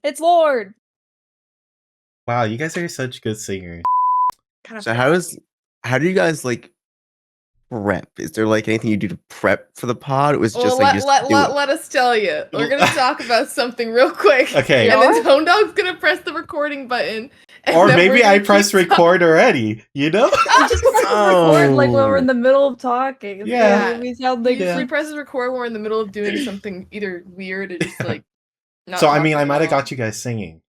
It's Lord. Wow, you guys are such good singers. So how do you guys like prep? Is there like anything you do to prep for the pod? It was just like let us tell you. We're gonna talk about something real quick. Okay. And then Tone Dog's gonna press the recording button. Or maybe I press record already, you know? We just press record like when we're in the middle of talking. Yeah. We sound like Usually presses record when we're in the middle of doing something either weird or just like not So I mean, talking I might at have all. got you guys singing.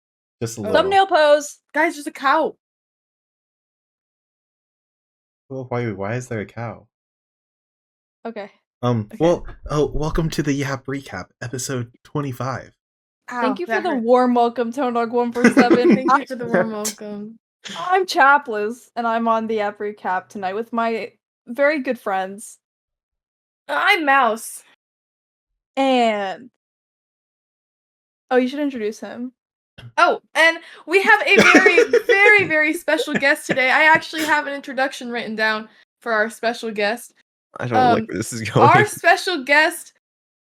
Just a little. thumbnail pose. Guys, just a cow. Well, why is there a cow? Okay. Well, welcome to the Yap Recap, episode 25. Thank you for the warm welcome, Tone Dog 147. Thank you for the warm welcome. I'm Chapliz, and I'm on the Yap Recap tonight with my very good friends. I'm Mouse. And you should introduce him. Oh, and we have a very, very, very special guest today. I actually have an introduction written down for our special guest. I don't like where this is going. Our special guest,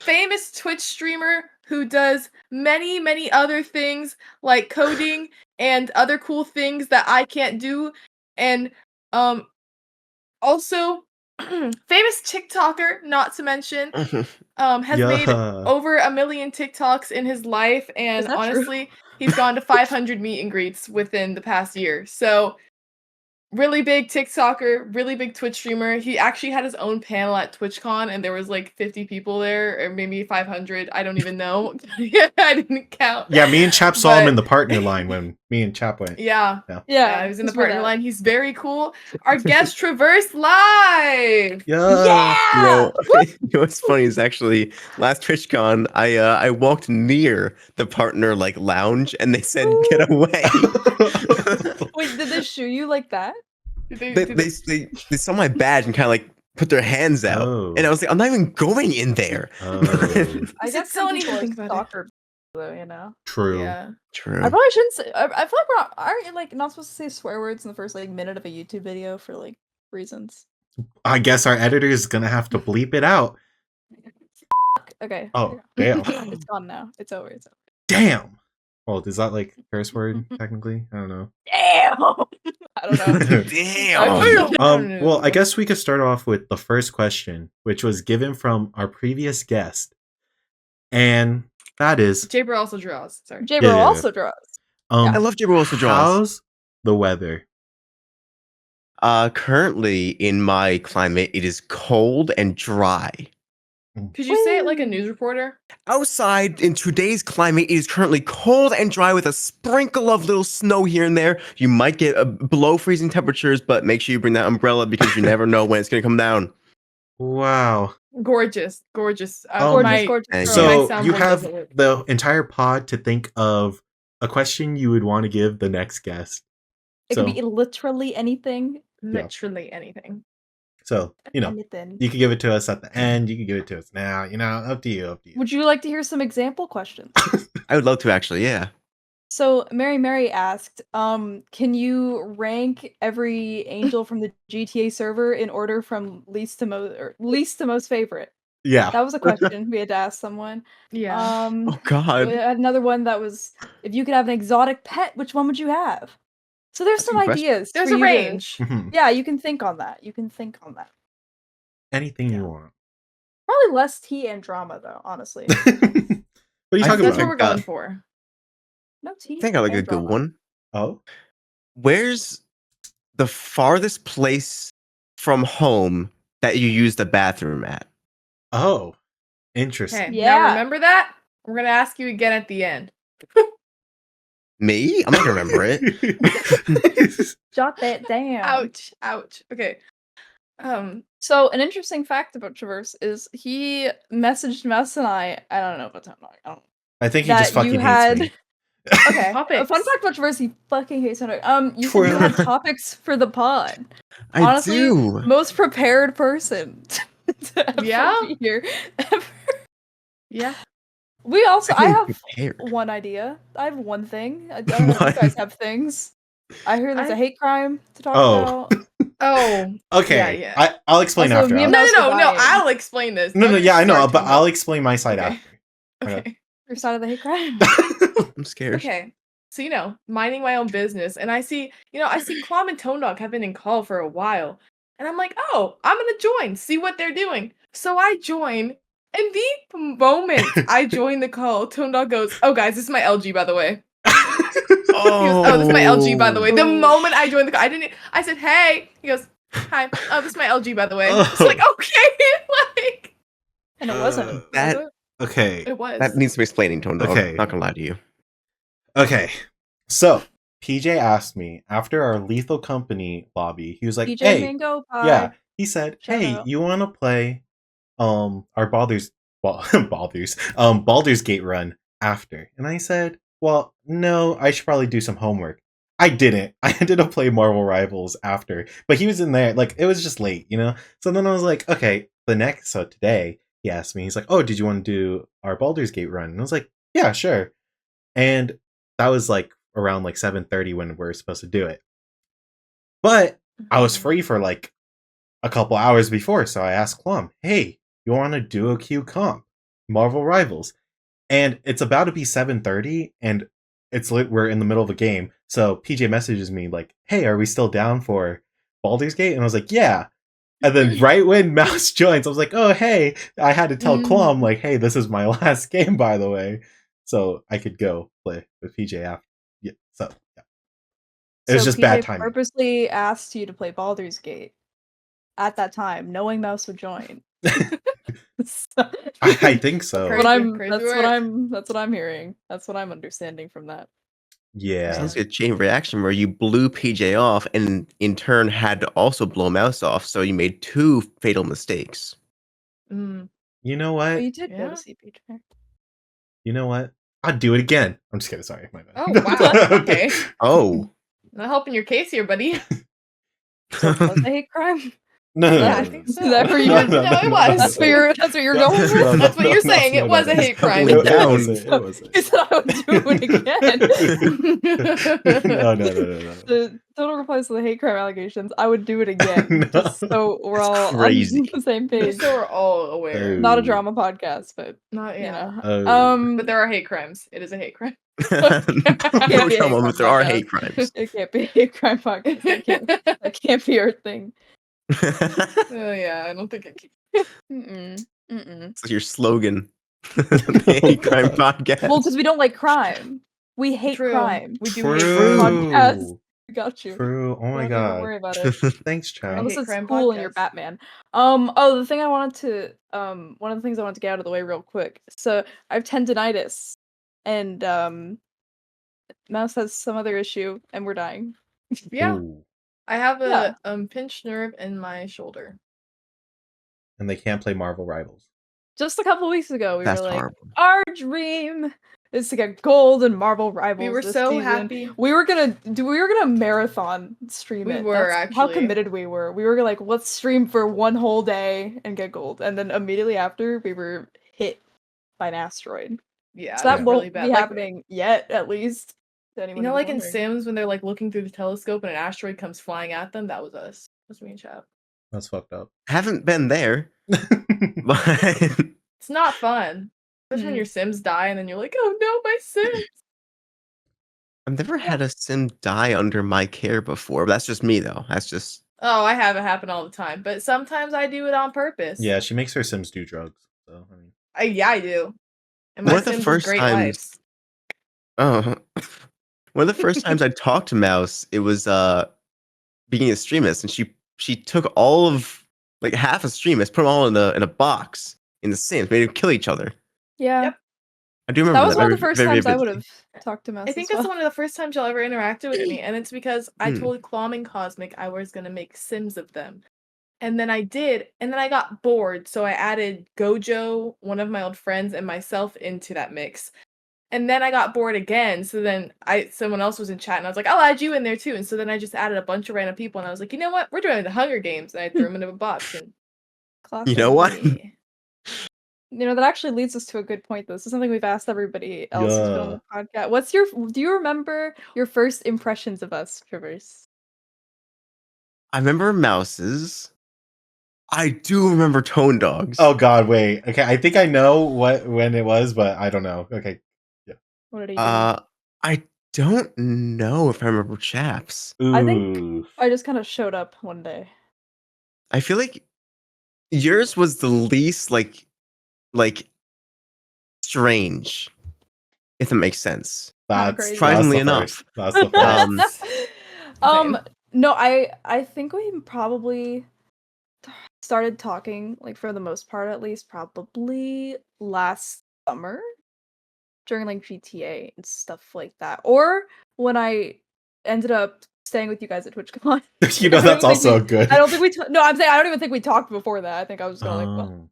famous Twitch streamer who does many, many other things like coding and other cool things that I can't do, and also famous TikToker, not to mention, has made over 1 million TikToks in his life, and honestly, he's gone to 500 meet and greets within the past year. So, really big TikToker, really big Twitch streamer. He actually had his own panel at TwitchCon, and there was like 50 people there, or maybe 500. I don't even know. I didn't count. Yeah, me and Chap saw him in the partner line when me and Chap went. Yeah, he was in the partner line. He's very cool. Our guest Traverse Live. Yeah. What's funny is actually last TwitchCon, I walked near the partner like lounge, and they said, "Get away." Wait, did they shoo you like that? They saw my badge and kind of like put their hands out, and I was like, I'm not even going in there. I guess so many think stalker, though, you know. True. Yeah. True. I probably shouldn't say. I feel like aren't like not supposed to say swear words in the first like minute of a YouTube video for like reasons. I guess our editor is gonna have to bleep it out. Okay. Oh, damn. It's gone now. It's over. It's over. Damn. Well, is that like a curse word technically? I don't know. Damn. I don't know. Damn. Well, I guess we could start off with the first question, which was given from our previous guest, and that is Jaber also draws. Sorry. Jaber also draws. I love Jaber also draws. How's the weather? Currently in my climate, it is cold and dry. Could you say it like a news reporter? Outside in today's climate, it is currently cold and dry with a sprinkle of little snow here and there. You might get below freezing temperatures, but make sure you bring that umbrella because you never know when it's going to come down. Wow. Gorgeous. Gorgeous. Gorgeous. So you have the entire pod to think of a question you would want to give the next guest. It could be literally anything. Literally anything. So, you know, you could give it to us at the end. You could give it to us now. You know, up to you. Would you like to hear some example questions? I would love to, actually, yeah. So, Mary asked, can you rank every angel from the GTA server in order from least to most favorite? Yeah. That was a question we had to ask someone. Yeah. Oh, God. We had another one that was, if you could have an exotic pet, which one would you have? So there's some ideas. There's a range. Yeah, you can think on that. Anything you want. Probably less tea and drama, though, honestly. What are you talking about? That's what we're going for. No tea. I think I like a good one. Oh? Where's the farthest place from home that you use the bathroom at? Oh, interesting. Okay, now remember that? We're going to ask you again at the end. Me? I'm not gonna remember it. Jot that down. Ouch. Okay. So an interesting fact about Traverse is he messaged Mess and I don't know about time. I think he just fucking hates me. Okay. A fun fact about Traverse, he fucking hates me. You said you had topics for the pod. Honestly, I do. Most prepared person to ever be here. Ever. Yeah. We also, I have one idea. I have one thing. I don't know if you guys have things. I hear there's a hate crime to talk about. Oh. Okay. Yeah. I'll explain also, No. after. I'll explain this. No. Yeah, I know, but I'll explain my side after. Okay. Your side of the hate crime. I'm scared. Okay. So, minding my own business, and I see Quam and Tone Dog have been in call for a while. And I'm like, oh, I'm gonna join, see what they're doing. So I join, and the moment I join the call, Tone Dog goes, oh guys, this is my LG, by the way. He goes, oh, this is my LG, by the way. The moment I joined the call, I said, hey. He goes, hi. Oh, this is my LG, by the way. It's like, okay, And it wasn't. that- Was it? Okay. it was. That needs some explaining, Tone Dog. Okay. Not gonna lie to you. Okay. So PJ asked me after our Lethal Company lobby, he was like, DJ hey, Mango Pie. yeah. He said, Shout hey, out. you wanna play our Baldur's Gate run after? And I said, well, no, I should probably do some homework. I didn't. I ended up playing Marvel Rivals after. But he was in there, like, it was just late, So then I was like, okay, so today he asked me, he's like, oh, did you want to do our Baldur's Gate run? And I was like, yeah, sure. And that was like around like 7:30 when we're supposed to do it. But I was free for like a couple hours before, so I asked Plum, hey, you want to do a Q comp? Marvel Rivals. And it's about to be 7:30, and we're in the middle of a game. So PJ messages me like, hey, are we still down for Baldur's Gate? And I was like, yeah. And then right when Mouse joins, I was like, oh, hey, I had to tell Quam, like, hey, this is my last game, by the way. So I could go play with PJ after. Yeah, so yeah. It was just PJ bad timing. Purposely asked you to play Baldur's Gate at that time, knowing Mouse would join. I think so. That's what I'm hearing. That's what I'm understanding from that. Yeah. Sounds like a chain reaction where you blew PJ off and in turn had to also blow Mouse off, so you made two fatal mistakes. Mm. You know what? But you did go Yeah. to see PJ. You know what? I'd do it again. I'm just kidding. Sorry. My bad. Oh, wow. Okay. Oh. Not helping your case here, buddy. So was it a hate crime? No. Yeah, I think so. Is that where you No, were? no, No, it was. That's what you're going with? No, That's what you're saying. It was a hate crime. Doubling down. It wasn't. He said I would do it again. No. The total replies to the hate crime allegations. I would do it again. No. Just so we're all crazy. on the same Just page. so we're all aware. Oh. Not a drama podcast, but Not you yeah. know. Oh. But there are hate crimes. It is a hate crime. No drama, but there are hate crimes. It can't be a hate crime podcast. That can't be our thing. Oh yeah, I don't think it can. Mm-mm. Mm-mm. It's your slogan. The hate crime podcast. Well, because we don't like crime. We hate True. crime. We do True. hate Podcast. We got you. True. Oh my Don't even god. worry about it. Thanks, Chad. Unless hate it's crime cool and you're podcast. Batman. Oh, the thing I wanted to one of the things I wanted to get out of the way real quick. So I have tendinitis, and Mouse has some other issue, and we're dying. Yeah. Ooh. I have Yeah. a pinched nerve in my shoulder. And they can't play Marvel Rivals. Just a couple weeks ago, we That's were like, horrible. our dream is to get gold in Marvel Rivals. We were this so season. happy. We were gonna marathon stream We it. were, That's how actually. committed we were. We were like, let's stream for one whole day and get gold. And then immediately after, we were hit by an asteroid. Yeah, So that it was won't really bad. be Like, happening yet, at least. to anyone you know, who's like in wondering. Sims when they're like looking through the telescope and an asteroid comes flying at them. That was us. That was me and Chap. That's fucked up. Haven't been there, but It's not fun, especially when Mm. your Sims die and then you're like, oh no, my Sims. I've never had a sim die under my care before. That's just me, though. That's just Oh, I have it happen all the time, but sometimes I do it on purpose. Yeah, she makes her Sims do drugs. So I mean, Yeah, I do. And my One of the Sims first have great times- lives. oh. One of the first times I talked to Mouse, it was beginning of Streamus, and she took all of like half of Streamus, put them all in a box in the Sims, made them kill each other. Yeah. Yep. I do remember That was one of very- the first very times I vividly. would have talked to Mouse. I think as that's well. one of the first times y'all ever interacted with me, and it's because I Hmm. told Clom and Cosmic I was gonna make Sims of them. And then I did, and then I got bored, so I added Gojo, one of my old friends, and myself into that mix. And then I got bored again, so then someone else was in chat, and I was like, I'll add you in there too. And so then I just added a bunch of random people, and I was like, you know what? We're doing the Hunger Games, and I threw them into a box. And Classic. You know what? yeah. You know, that actually leads us to a good point, though. This is something we've asked everybody else who's been on the podcast. Do you remember your first impressions of us, Traverse? I remember Mouses. I do remember Tone Dogs. oh god, wait. Okay, I think I know when it was, but I don't know. Okay, What did he do? I don't know if I remember Chaps. I think Ooh. I just kind of showed up one day. I feel like yours was the least like strange, if that makes sense. That's Surprisingly the enough. first. That's the first. Um, Same. No, I think we probably started talking, like for the most part at least, probably last summer during like GTA and stuff like that, or when I ended up staying with you guys at TwitchCon. You know, that's also good. I don't think we. No, I'm saying I don't even think we talked before that. I think I was just going like, well,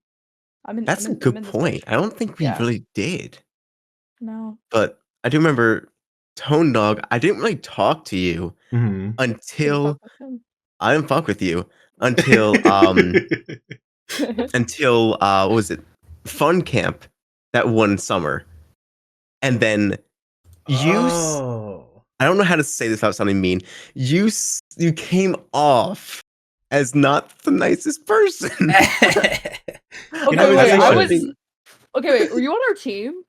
Oh. That's a I'm good in this point. I don't think we Yeah. really did. No. But I do remember Tone Dog. I didn't really talk to you Mhm. until Fuck with him. I didn't fuck with you until what was it? Fun Camp that one summer. And then Oh. I don't know how to say this without sounding mean. You came off as not the nicest person. You know, Okay, wait. Were you on our team?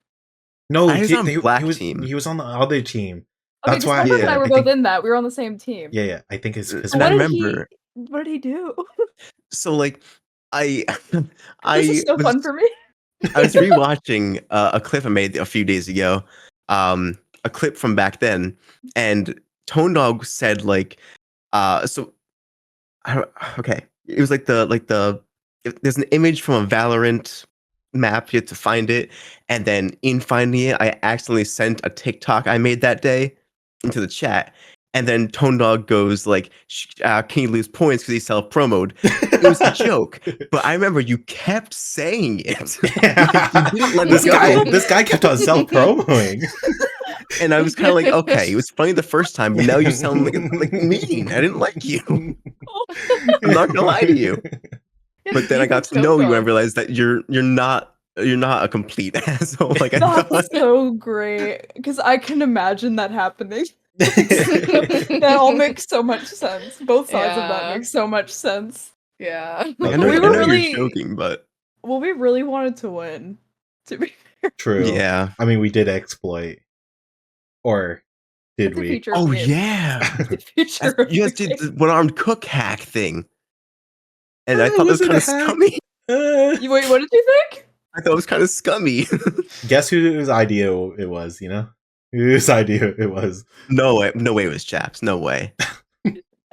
No, I was on black was team. he was on the other team. Okay, That's because why Pepper and I were I both think, in that. We were on the same team. yeah, I think it's because And I What did remember. What did he do? So like I This is so fun for me. I was rewatching a clip I made a few days ago, a clip from back then, and Tone Dog said like, so okay, it was like there's an image from a Valorant map. You have to find it, and then in finding it, I accidentally sent a TikTok I made that day into the chat. And then Tone Dog goes like, "Can you lose points because he self-promoed?" It was a joke, but I remember you kept saying it. You didn't let it go. This guy kept on self-promoing. And I was kind of like, okay, it was funny the first time, but now you sound like mean. I didn't like you. I'm not gonna lie to you. But then I got to know you and realized that you're not a complete asshole. Like I That's thought. so great because I can imagine that happening. That all makes so much sense. Both sides of that make so much sense. Yeah. Like, I But know, we I were know really you're joking, but well, we really wanted to win. To be True. yeah. I mean, we did exploit, or did it's a we? feature of Oh the game. yeah. It's a feature of You guys the did game. the one-armed cook hack thing, and I thought that was Was it kind a of hack? scummy. Wait, what did you think? I thought it was kind of scummy. Guess whose idea it was? You know, whose idea it was? No way it was Chaps. No way.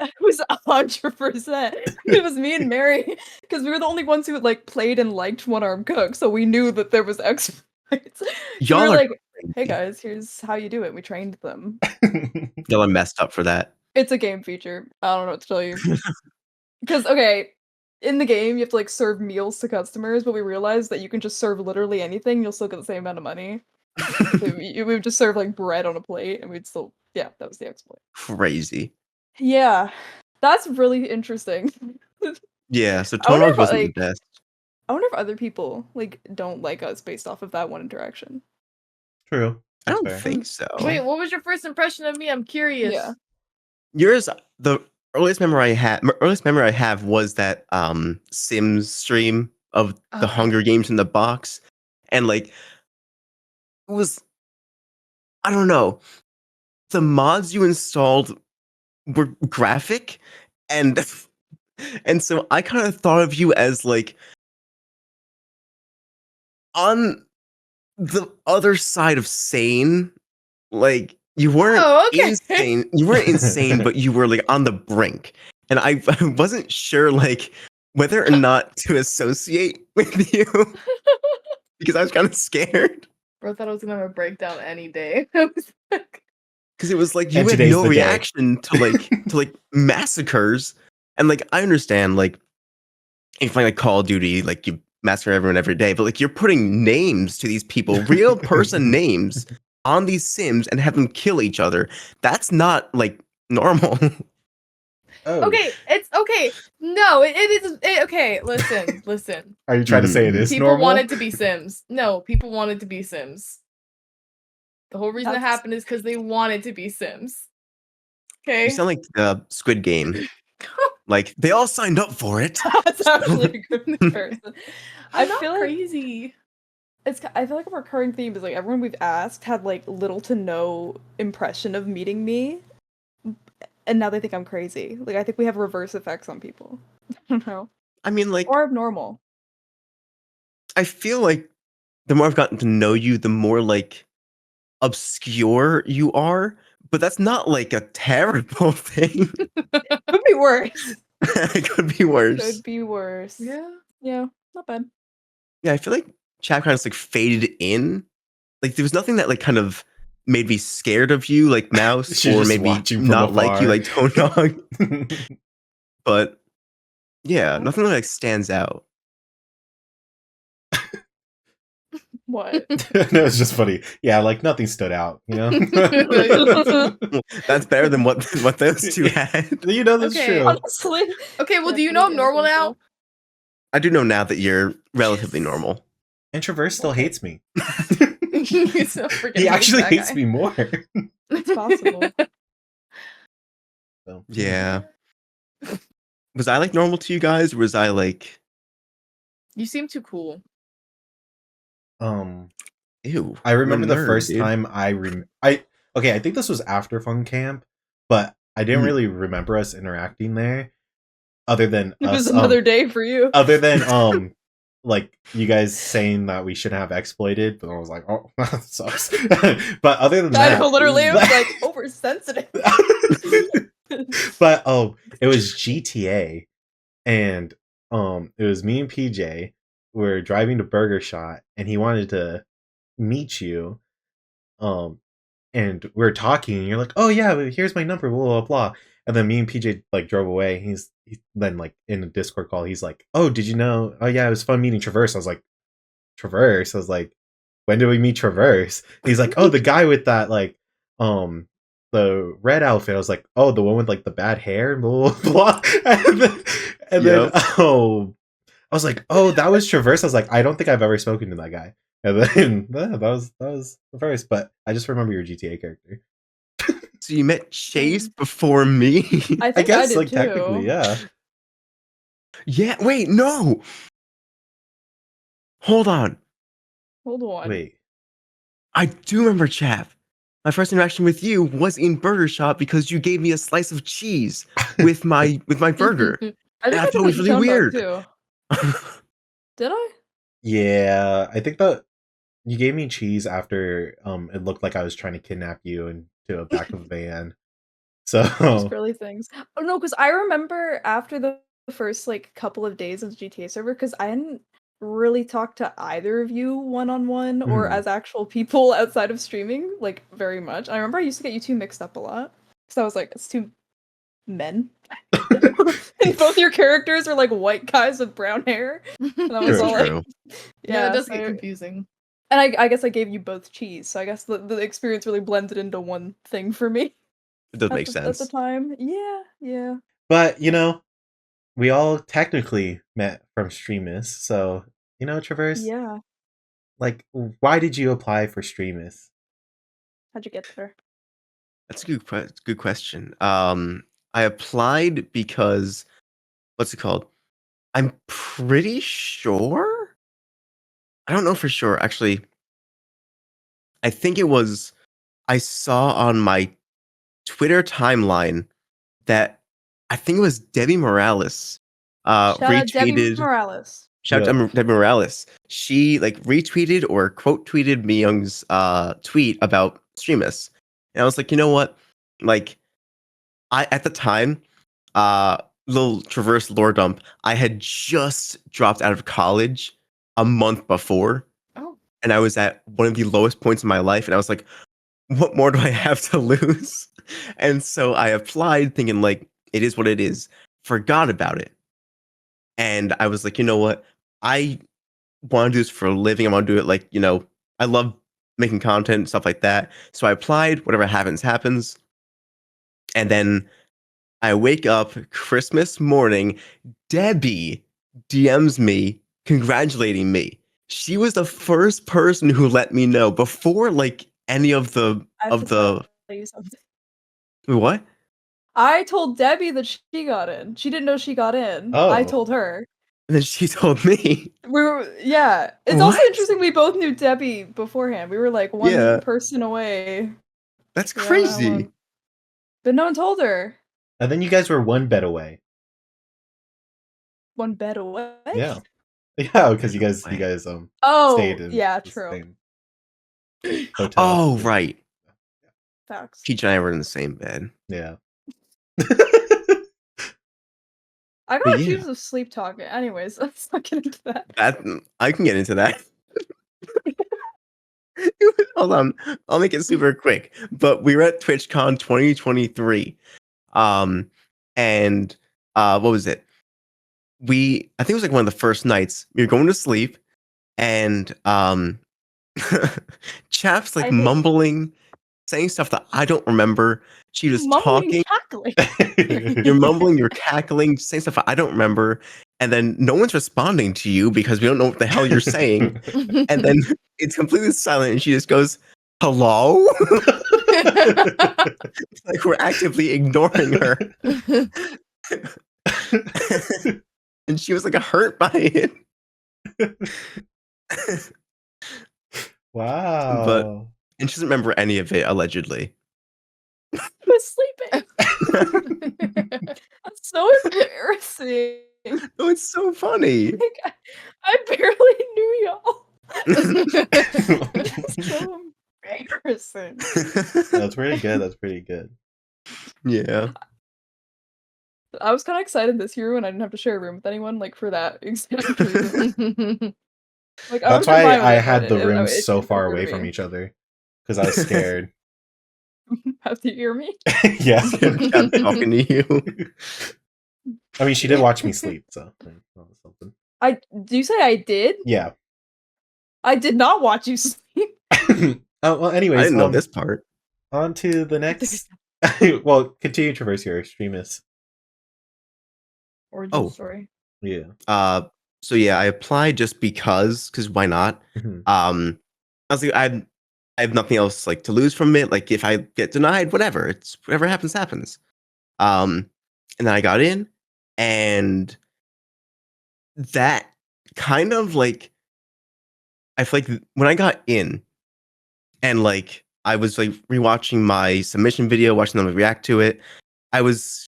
It was 100%. It was me and Mary because we were the only ones who like played and liked One Arm Cook, so we knew that there was exploits. So Y'all we were are like, crazy. "Hey guys, here's how you do it." We trained them. Y'all are messed up for that. It's a game feature. I don't know what to tell you. Because okay, in the game you have to like serve meals to customers, but we realized that you can just serve literally anything, you'll still get the same amount of money. So we would just serve like bread on a plate, and we'd still that was the exploit. Crazy. Yeah, that's really interesting. Yeah, so I wonder Tonog if wasn't like the best. I wonder if other people like don't like us based off of that one interaction. True. I That's don't fair. think so. Wait, what was your first impression of me? I'm curious. Yeah. Yours, the earliest memory I have was that Sims stream of the Hunger Games in the box, and like it was, I don't know, the mods you installed were graphic, and and so I kind of thought of you as like on the other side of sane. Like you weren't insane. You weren't insane, but you were like on the brink. And I wasn't sure like whether or not to associate with you because I was kind of scared. Bro, thought I was gonna have a breakdown any day. Because it was like you And had today's no the day. reaction to like massacres. And like I understand like if you find like Call of Duty, like you massacre everyone every day, but like you're putting names to these people, real person names on these Sims and have them kill each other. That's not like normal. Oh. Okay, it's okay. No, it is okay. Listen. Are you trying to say it is people normal? wanted to be Sims. No, people wanted to be Sims. The whole reason it happened is because they wanted to be Sims. Okay. You sound like the Squid Game. Like they all signed up for it. That's actually a good comparison. I'm not crazy. I feel like a recurring theme is like everyone we've asked had like little to no impression of meeting me, and now they think I'm crazy. Like I think we have reverse effects on people. I don't know. I mean, like, Or abnormal. I feel like the more I've gotten to know you, the more like obscure you are. But that's not like a terrible thing. Could be worse. It could be worse. Could be worse. Yeah, not bad. Yeah, I feel like chat kind of like faded in. Like there was nothing that like kind of made me scared of you, like Mouse, She's or just maybe watching from not like you, afar. like Toad Dog. But yeah, nothing that like stands out. What? No, it's just funny. Yeah, like nothing stood out, you know? That's better than what those two had. You know, that's Okay. true. Honestly. Okay, well, do you know I'm normal now? I do know now that you're relatively normal. And Traverse still Okay. hates me. He's so freaking He actually that hates guy. me more. It's possible. So, Yeah. Was I like normal to you guys, or was I like You seem too cool. ew? I remember I'm a the nerd, first dude. time okay, I think this was after Fun Camp, but I didn't really remember us interacting there, other than It was us. another day for you. Other than like you guys saying that we shouldn't have exploited, but I was like, oh, that sucks. But other than I that, know, literally, it was like oversensitive. but it was GTA, and it was me and PJ. We're driving to Burger Shot, and he wanted to meet you. And we're talking, and you're like, oh yeah, here's my number, blah blah blah. And then me and PJ like drove away. Then like in a Discord call, he's like, oh, did you know? Oh yeah, it was fun meeting Traverse. I was like, Traverse? I was like, when did we meet Traverse? And he's like, oh, the guy with that like the red outfit. I was like, oh, the one with like the bad hair, blah blah blah. And then I was like, oh, that was Traverse. I was like, I don't think I've ever spoken to that guy. And then that was the first, but I just remember your GTA character. So you met Chase before me? I I think guess did like too. technically, yeah. Yeah. Wait, no. Hold on. Hold on. Wait. I do remember, chap. My first interaction with you was in Burger Shop because you gave me a slice of cheese with my burger. I think I I thought it was did really weird. too. Did I? Yeah, I think that you gave me cheese after it looked like I was trying to kidnap you into a back of a van. Just So girly things. Oh no, because I remember after the first like couple of days of the GTA server, because I hadn't really talked to either of you one-on-one or as actual people outside of streaming, like very much. I remember I used to get you two mixed up a lot. Because I was like, it's two men. And both your characters are like white guys with brown hair. And I was all like, Yeah, that does so get confusing. And I guess I gave you both cheese, so I guess the experience really blended into one thing for me. It does make sense. At the time. Yeah. But you know, we all technically met from Streamus, so you know, Traverse. Yeah. Like, why did you apply for Streamus? How'd you get there? That's a good question. I applied because what's it called? I'm pretty sure. I don't know for sure. Actually, I think it was. I saw on my Twitter timeline that I think it was Debbie Morales Shout out retweeted. Debbie Morales. Shout out to Debbie Morales. She like retweeted or quote tweeted Myung's tweet about Streamus. And I was like, you know what? Like, I at the time, little Traverse lore dump, I had just dropped out of college a month before. Oh. And I was at one of the lowest points in my life. And I was like, what more do I have to lose? And so I applied thinking like, it is what it is. Forgot about it. And I was like, you know what? I want to do this for a living. I want to do it like, you know, I love making content, stuff like that. So I applied, whatever happens, happens. And then I wake up Christmas morning, Debbie DMs me congratulating me. She was the first person who let me know before like any of the Tell you something. What? I told Debbie that she got in. She didn't know she got in. Oh. I told her. And then she told me. It's also interesting we both knew Debbie beforehand. We were like one person away. That's crazy. But no one told her. And then you guys were one bed away. One bed away? Yeah. Yeah, because you guys stayed in the true. same hotel. Oh, right. Facts. Peach and I were in the same bed. Yeah. I got accused of sleep talking. Anyways, let's not get into that. I can get into that. Hold on. I'll make it super quick. But we were at TwitchCon 2023. And what was it? I think it was like one of the first nights. We were going to sleep, and Chap's like mumbling, saying stuff that I don't remember. She was talking. Cackling. You're mumbling, you're cackling, saying stuff I don't remember. And then no one's responding to you because we don't know what the hell you're saying. And then it's completely silent, and she just goes, "Hello?" Like we're actively ignoring her. And she was like hurt by it. Wow. And she doesn't remember any of it, allegedly. I was sleeping. That's so embarrassing. Oh, it's so funny. Like, I barely knew y'all. It's so embarrassing. That's pretty good. Yeah. I was kind of excited this year when I didn't have to share a room with anyone, like for that exact reason. Like, that's why I had the rooms so far away from each other, because I was scared. Have to hear me? Yeah. I'm talking to you. I mean, she did watch me sleep, so something. Do you say I did? Yeah. I did not watch you sleep. Well, anyways, I didn't know this part. On to the next. Well, continue Traverse your extremist origin story. Yeah. So yeah, I applied just because why not? Mm-hmm. I was like, I have nothing else like to lose from it. Like if I get denied, whatever. It's whatever happens, happens. And then I got in, and that kind of like, I feel like when I got in, and like I was like rewatching my submission video, watching them react to it, I was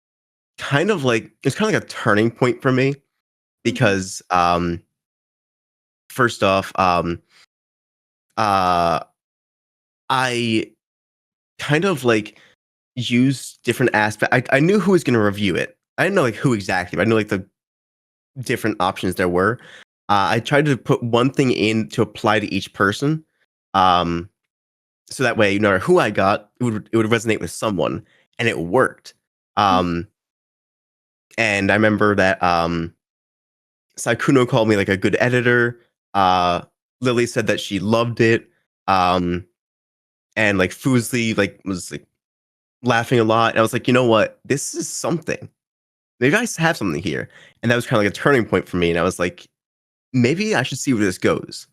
kind of like, it's kind of like a turning point for me, because first off, I kind of like used different aspects. I knew who was going to review it. I didn't know like who exactly, but I knew like the different options there were. I tried to put one thing in to apply to each person, so that way, no matter who I got, it would resonate with someone, and it worked. And I remember that Saikuno called me like a good editor. Lily said that she loved it. And like Fusli like was like laughing a lot. And I was like, you know what? This is something. Maybe I have something here. And that was kind of like a turning point for me. And I was like, maybe I should see where this goes.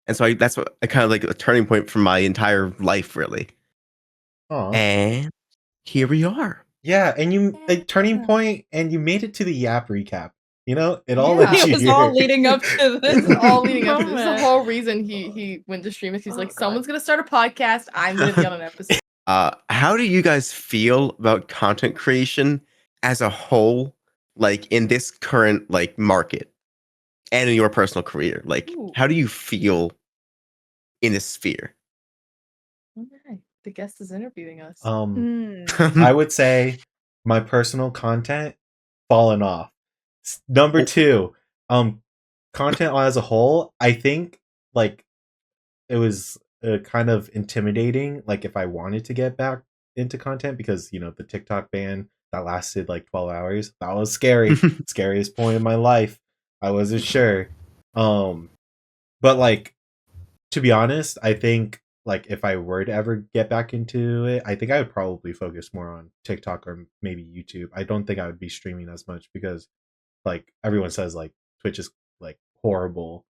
And so that's what I kind of like a turning point for my entire life, really. Aww. And here we are. Yeah, and you a turning point, and you made it to the Yap recap. You know, it all led you was here. all leading up to this. This is all leading up to this. This is the whole reason he went to stream. He's like, someone's gonna start a podcast. I'm gonna be on an episode. How do you guys feel about content creation as a whole, like in this current like market and in your personal career? Like, how do you feel in this sphere? Okay. The guest is interviewing us. I would say my personal content fallen off. Number 2, content as a whole, I think like it was kind of intimidating, like if I wanted to get back into content, because you know the TikTok ban that lasted like 12 hours, that was scary. Scariest point in my life. I wasn't sure. But like, to be honest, I think like if I were to ever get back into it, I think I would probably focus more on TikTok or maybe YouTube. I don't think I would be streaming as much, because like everyone says like Twitch is like horrible,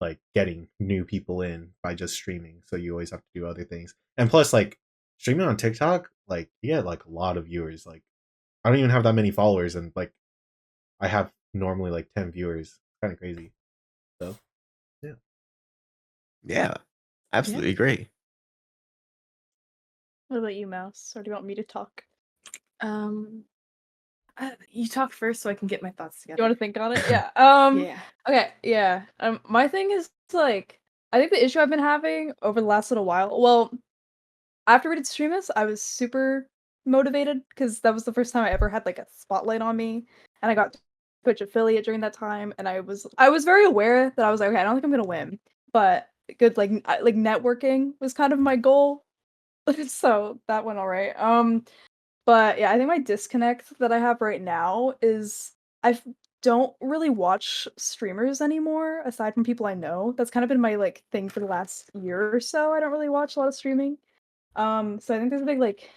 like getting new people in by just streaming, so you always have to do other things. And plus like streaming on TikTok, like you get like a lot of viewers. Like I don't even have that many followers, and like I have normally like 10 viewers kind of crazy. So Yeah, absolutely agree. What about you, Mouse? Or do you want me to talk? You talk first so I can get my thoughts You together. want to think on it? Yeah. Yeah. Okay. Yeah. My thing is like, I think the issue I've been having over the last little while. Well, after we did Streamus, I was super motivated because that was the first time I ever had like a spotlight on me, and I got Twitch affiliate during that time, and I was very aware that I was like, okay, I don't think I'm gonna win, but good like networking was kind of my goal, so that went all right. But yeah, I think my disconnect that I have right now is I don't really watch streamers anymore aside from people I know. That's kind of been my like thing for the last year or so. I don't really watch a lot of streaming. So I think there's a big like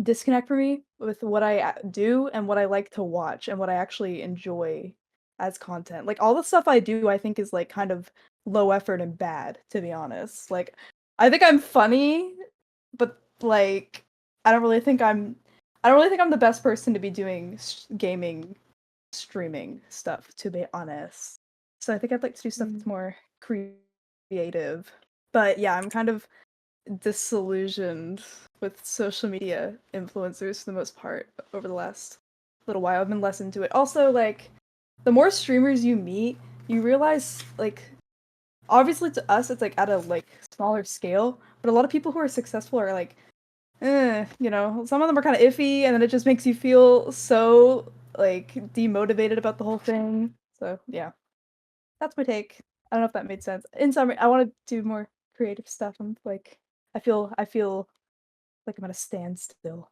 disconnect for me with what I do and what I like to watch and what I actually enjoy as content. Like all the stuff I do, I think is like kind of low effort and bad, to be honest. Like I think I'm funny, but like I don't really think I'm the best person to be doing gaming streaming stuff, to be honest. So I think I'd like to do stuff that's more creative. But yeah, I'm kind of disillusioned with social media influencers for the most part over the last little while. I've been less into it. Also, like, the more streamers you meet, you realize, like, obviously to us it's like at a like smaller scale, but a lot of people who are successful are like, you know, some of them are kind of iffy, and then it just makes you feel so like demotivated about the whole thing. So yeah, that's my take. I don't know if that made sense. In summary, I want to do more creative stuff. I'm like, I feel like I'm at a standstill.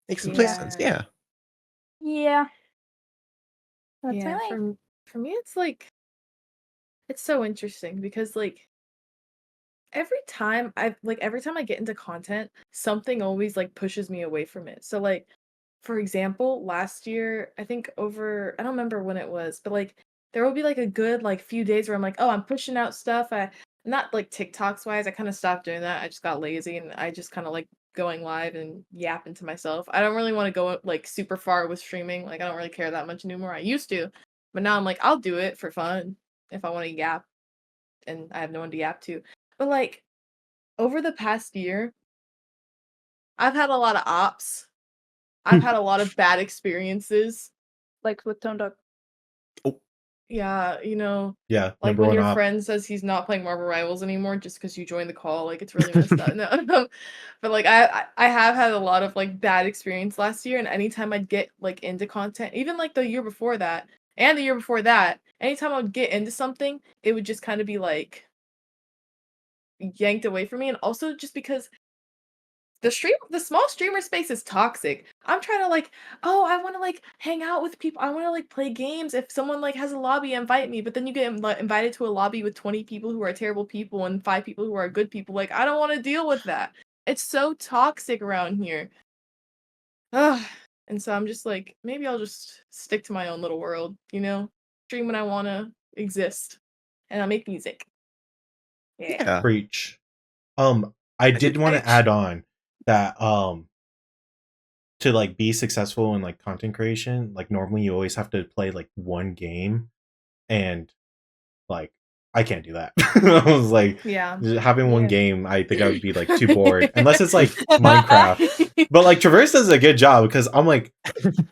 Makes complete sense. Yeah. Yeah. That's Yeah, my life. for me it's like it's so interesting because like every time I get into content, something always like pushes me away from it. So like for example, last year, I think over I don't remember when it was, but like there will be like a good like few days where I'm like, "Oh, I'm pushing out stuff." I not like TikToks wise, I kind of stopped doing that. I just got lazy and I just kind of like going live and yapping to myself. I don't really want to go like super far with streaming. Like I don't really care that much anymore. I used to, but now I'm like I'll do it for fun if I want to yap and I have no one to yap to. But like over the past year, I've had a lot of ops. I've had a lot of bad experiences. Like with Tone Dog. Yeah, you know, yeah, like number when one your op. friend says he's not playing Marvel Rivals anymore just because you joined the call, like it's really messed up. No, but like I have had a lot of like bad experience last year, and anytime I'd get like into content, even like the year before that and the year before that, anytime I would get into something, it would just kind of be like yanked away from me, and also just because the small streamer space is toxic. I'm trying to like, oh, I want to like hang out with people. I want to like play games. If someone like has a lobby, invite me. But then you get invited to a lobby with 20 people who are terrible people and 5 people who are good people. Like I don't want to deal with that. It's so toxic around here. Ugh. And so I'm just like, maybe I'll just stick to my own little world, you know? Stream when I want to exist. And I'll make music. Yeah. Preach. I did want to add on that to like be successful in like content creation, like normally you always have to play like one game, and like I can't do that. I was like, Yeah. having one game, I think I would be like too bored unless it's like Minecraft. But like Traverse does a good job because I'm like,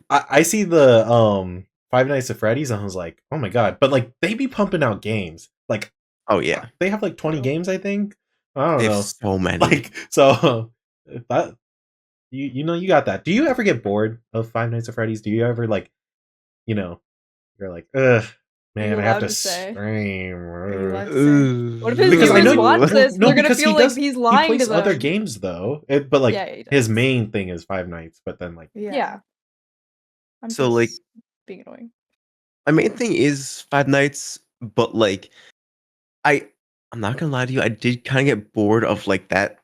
I see the Five Nights at Freddy's and I was like, oh my god! But like they be pumping out games. Like, Oh yeah, they have like 20 games, I think. I don't they have know. so many. Like so, that you know you got that. Do you ever get bored of Five Nights at Freddy's? Do you ever like, you know, you're like, ugh, man, I have to stream. What if his Because I viewers know watch this? no, They're gonna because feel he like does. he's He lying to plays them. other games though, but like Yeah, he his does. main thing is Five Nights. But then like Yeah. I'm So like just being annoying. my main thing is Five Nights, but like I'm not gonna lie to you, I did kind of get bored of like that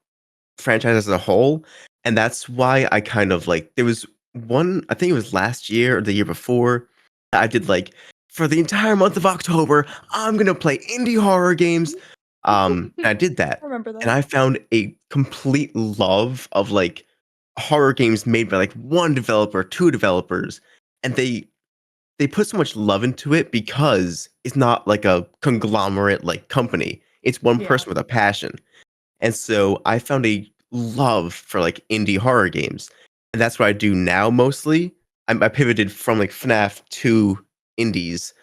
franchise as a whole, and that's why I kind of like there was one, I think it was last year or the year before, I did like for the entire month of October, I'm gonna play indie horror games. And I did that, I remember that. and I found a complete love of like horror games made by like one developer, two developers, and they they put so much love into it because it's not like a conglomerate like company. It's one Yeah. person with a passion. And so I found a love for like indie horror games. And that's what I do now mostly. I pivoted from like FNAF to indies,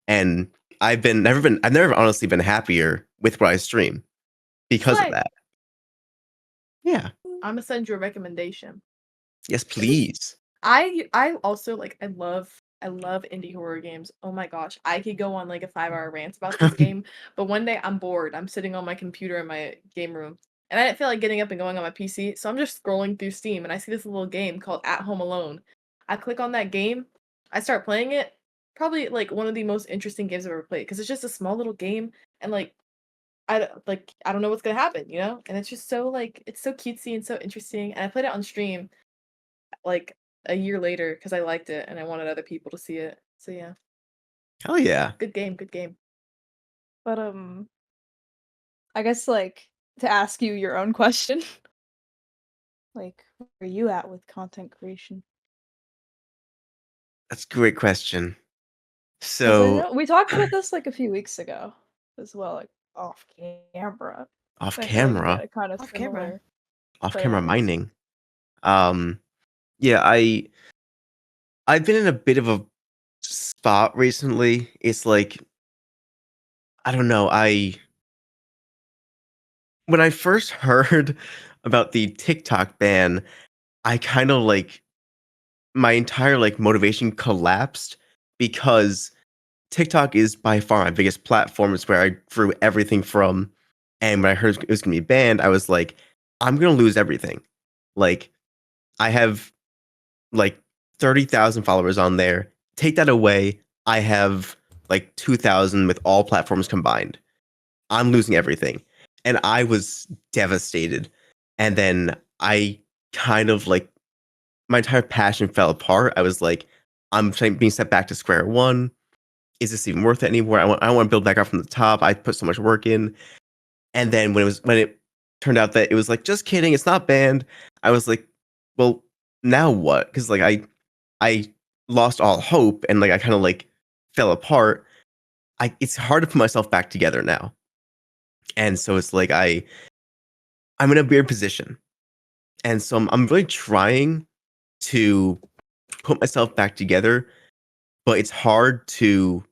and I've never honestly been happier with what I stream because of Slay. that. Yeah. I'm gonna send you a recommendation. Yes, please. I also like I love indie horror games. Oh my gosh, I could go on like a 5-hour rant about this game, but one day I'm bored. I'm sitting on my computer in my game room, and I didn't feel like getting up and going on my PC, so I'm just scrolling through Steam and I see this little game called At Home Alone. I click on that game, I start playing it. Probably like one of the most interesting games I've ever played because it's just a small little game and like I don't know what's gonna happen, you know? And it's just so like it's so cutesy and so interesting. And I played it on stream like a year later because I liked it and I wanted other people to see it. So yeah, Hell yeah. good game, good game. But I guess like to ask you your own question. Like, where are you at with content creation? That's a great question. 'Cause I So know we talked about this like a few weeks ago as well, like off camera. off I feel like we camera, had a kind of Off camera. similar off camera plans. mining. Yeah, I've been in a bit of a spot recently. It's like I don't know. When I first heard about the TikTok ban, I kind of like my entire like motivation collapsed because TikTok is by far my biggest platform. It's where I grew everything from. And when I heard it was gonna be banned, I was like, I'm gonna lose everything. Like, I have like 30,000 followers on there. Take that away, I have like 2,000 with all platforms combined. I'm losing everything. And I was devastated. And then I kind of like my entire passion fell apart. I was like, being set back to square one. Is this even worth it anymore? I want to build back up from the top. I put so much work in. And then when it turned out that it was like, just kidding, it's not banned, I was like, well, now what? Because like I lost all hope and like I kind of like fell apart. It's hard to put myself back together now. And so it's like I'm in a weird position. And so I'm really trying to put myself back together, but it's hard to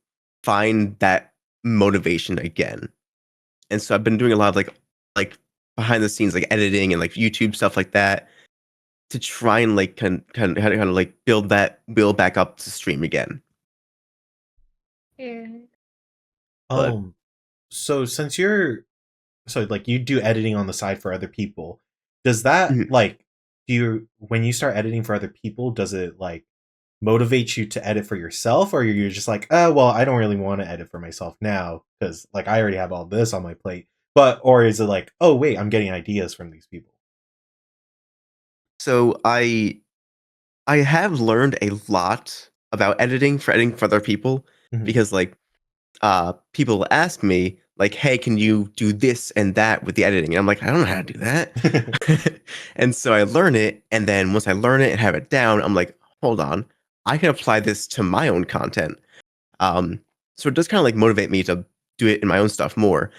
find that motivation again. And so I've been doing a lot of like behind the scenes like editing and like YouTube stuff like that to try and like kind of like build back up to stream again. Yeah. But So since like you do editing on the side for other people, does that Mhm. like when you start editing for other people, does it like motivate you to edit for yourself, or you're just like, oh well, I don't really want to edit for myself now because like I already have all this on my plate? Or is it like, oh wait, I'm getting ideas from these people? so I have learned a lot about editing for other people Mhm. because like people ask me like, hey, can you do this and that with the editing? And I'm like, I don't know how to do that. And so I learn it, and then once I learn it and have it down, I'm like, hold on, I can apply this to my own content. So it does kind of like motivate me to do it in my own stuff more.